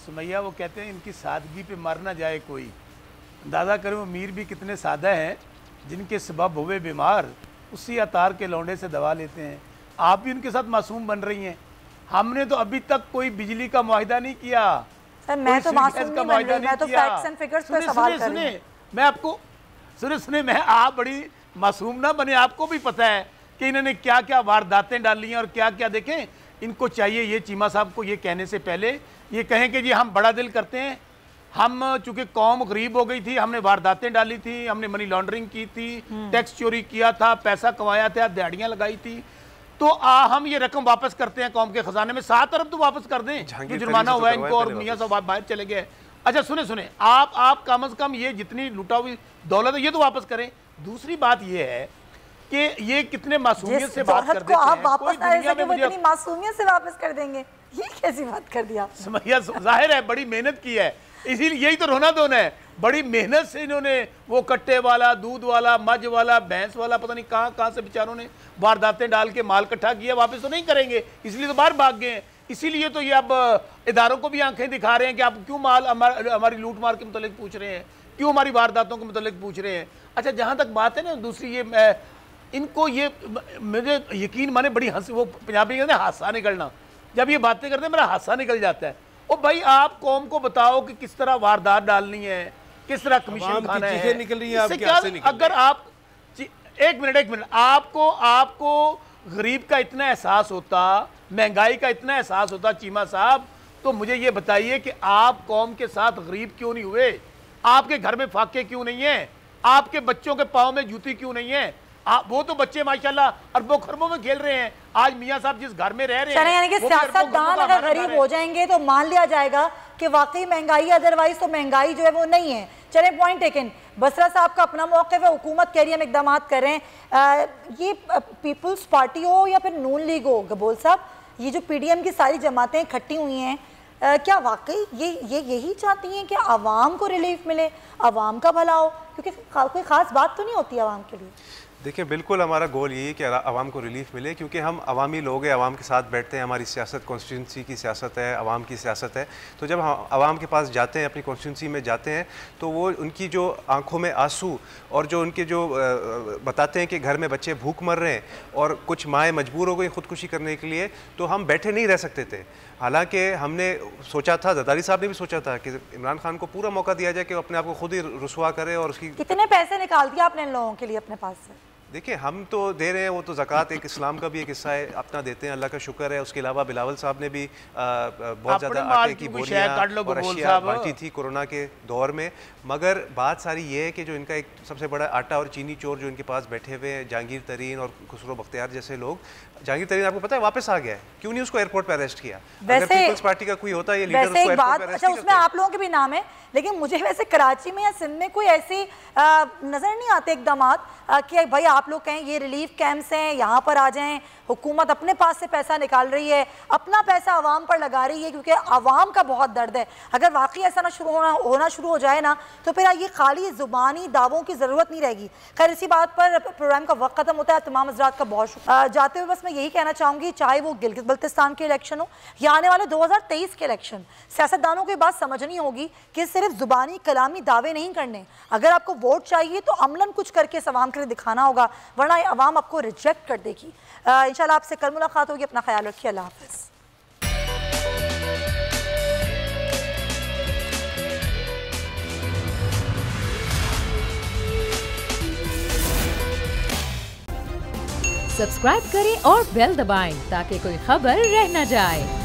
सुमैया, वो कहते हैं इनकी सादगी पे मर ना जाए कोई। अंदाज़ा करें वो मीर भी कितने सादा हैं, जिनके सबब हुए बीमार उसी अतार के लौंडे से दवा लेते हैं। आप भी उनके साथ मासूम बन रही हैं। हमने तो अभी तक कोई बिजली का मुआहिदा नहीं किया। सर मैं तो मासूम नहीं बन रही, मैं तो फैक्ट्स एंड फिगर्स पे सवाल कर रही हूं। मैं आपको सुने मैं, आप बड़ी मासूम ना बने, आपको भी पता है कि इन्होंने क्या क्या वारदातें डाली हैं और क्या क्या। देखें, इनको चाहिए ये चीमा साहब को ये कहने से पहले ये कहें कि जी हम बड़ा दिल करते हैं, हम चूंकि कौम गरीब हो गई थी, हमने वारदातें डाली थी, हमने मनी लॉन्ड्रिंग की थी, टैक्स चोरी किया था, पैसा कमाया था, दिहाड़ियां लगाई थी, तो हम ये रकम वापस करते हैं कौम के खजाने में। 7 अरब तो वापस कर दें जो जुर्माना हुआ है इनको, और मियां साहब बाहर चले गए। अच्छा सुने, आप कम अज कम ये जितनी लुटा हुई दौलत है ये तो वापस करें। दूसरी बात ये है कि ये कितने मासूमियत से बात कर देते हैं, आप वापस इतनी मासूमियत से वापस कर देंगे, ये कैसी बात कर दिया? समैया, जाहिर है बड़ी मेहनत की है, इसीलिए यही तो रोना धोना है। बड़ी मेहनत से इन्होंने वो कट्टे वाला, दूध वाला, मज वाला, भैंस वाला, पता नहीं कहाँ से बेचारों ने वारदातें डाल के माल इकट्ठा किया, वापस तो नहीं करेंगे, इसलिए तो बाहर भाग गए हैं। इसीलिए तो ये अब इदारों को भी आंखें दिखा रहे हैं कि आप क्यों माल हमारी लूट मार के मुतल्लिक पूछ रहे हैं, क्यों हमारी वारदातों के मुतल्लिक पूछ रहे हैं। अच्छा, जहाँ तक बात है ना दूसरी, ये इनको ये मुझे यकीन माने बड़ी हंसी, वो पंजाबी कहते हैं हादसा निकलना, जब ये बातें करते हैं मेरा हादसा निकल जाता है। ओ भाई, आप कौम को बताओ कि किस तरह वारदात डालनी है, किस तरह कमीशन खाना है, निकल रही है क्या अगर आप एक मिनट आपको गरीब का इतना एहसास होता, महंगाई का इतना एहसास होता चीमा साहब, तो मुझे ये बताइए कि आप कौम के साथ गरीब क्यों नहीं हुए? आपके घर में फाके क्यों नहीं है? आपके बच्चों के पाँव में जूती क्यों नहीं है? वो तो बच्चे माशाल्लाह अरबों खरबों में खेल रहे हैं। आज मियां साहब जिस घर में रह रहे हैं, यानी कि सियासतदान अगर गरीब हो जाएंगे तो मान लिया जाएगा कि वाकई महंगाई, अदरवाइज तो महंगाई जो है वो नहीं है। चले, पॉइंट टेकन। बसरा साहब का अपना मौक़िफ़ है, हुकूमत कह रही है हम इक़दाम कर रहे हैं। ये पीपल्स पार्टी हो या फिर नून लीग हो, गबोल साहब, ये जो PDM की सारी जमातें इकट्ठी हुई हैं, क्या वाकई ये यही चाहती हैं कि आवाम को रिलीफ मिले, आवाम का भला हो? क्योंकि कोई ख़ास बात तो नहीं होती आवाम के लिए। देखिए बिल्कुल हमारा गोल यही है कि आवाम को रिलीफ मिले, क्योंकि हम अवामी लोग हैं, आवाम के साथ बैठते हैं, हमारी सियासत कॉन्स्टिट्यूंसी की सियासत है, आवाम की सियासत है। तो जब हम आवाम के पास जाते हैं, अपनी कॉन्स्टिट्यूंसी में जाते हैं, तो वो उनकी जो आंखों में आंसू और जो उनके जो बताते हैं कि घर में बच्चे भूख मर रहे हैं और कुछ माएँ मजबूर हो गई ख़ुदकुशी करने के लिए, तो हम बैठे नहीं रह सकते थे। हालांकि हमने सोचा था, जरदारी साहब ने भी सोचा था कि इमरान खान को पूरा मौका दिया जाए कि वो अपने आप को खुद ही रुसवा करे और उसकी। कितने पैसे निकाल दिया आपने इन लोगों के लिए अपने पास से? देखिए हम तो दे रहे हैं, वो तो ज़कात एक इस्लाम का भी एक हिस्सा है, अपना देते हैं, अल्लाह का शुक्र है। उसके अलावा बिलावल साहब ने भी बहुत ज़्यादा आटे की बोरियां और अशिया बांटी थी कोरोना के दौर में। मगर बात सारी ये है कि जो इनका एक सबसे बड़ा आटा और चीनी चोर जो इनके पास बैठे हुए हैं, जहांगीर तरीन और खुसरो बख्तियार जैसे लोग। जहांगीर तरीन आपको पता है वापस आ गया है, क्यों नहीं उसको एयरपोर्ट पर अरेस्ट किया? अगर पीपल्स पार्टी का कोई होता है ये लीडर उसको एयरपोर्ट पर अरेस्ट करते। उसमें आप लोगों के भी नाम है, लेकिन मुझे वैसे कराची में या सिंध में कोई ऐसी नजर नहीं आते इकदाम कि भाई आप लोग कहें ये रिलीफ कैंप्स हैं, यहाँ पर आ जाएं, हुकूमत अपने पास से पैसा निकाल रही है, अपना पैसा आवाम पर लगा रही है, क्योंकि आवाम का बहुत दर्द है। अगर वाकई ऐसा ना होना शुरू हो जाए ना, तो फिर ये खाली ज़ुबानी दावों की ज़रूरत नहीं रहेगी। खैर इसी बात पर प्रोग्राम का वक्त खत्म होता है। तमाम हज़रात का बहुत शुक्रिया। जाते हुए बस मैं यही कहना चाहूँगी, चाहे वो गिलगित बल्तिस्तान के इलेक्शन हो या आने वाले 2023 के इलेक्शन, सियासतदानों को ये बात समझनी होगी कि सिर्फ ज़ुबानी कलामी दावे नहीं करने। अगर आपको वोट चाहिए तो अमलन कुछ करके इस अवाम के लिए दिखाना होगा, वरना अवाम आपको रिजेक्ट कर देगी। इंशाल्लाह आपसे कल मुलाकात होगी। अपना ख्याल रखिए। अल्लाह हाफ़िज़। सब्सक्राइब करें और बेल दबाएं ताकि कोई खबर रह न जाए।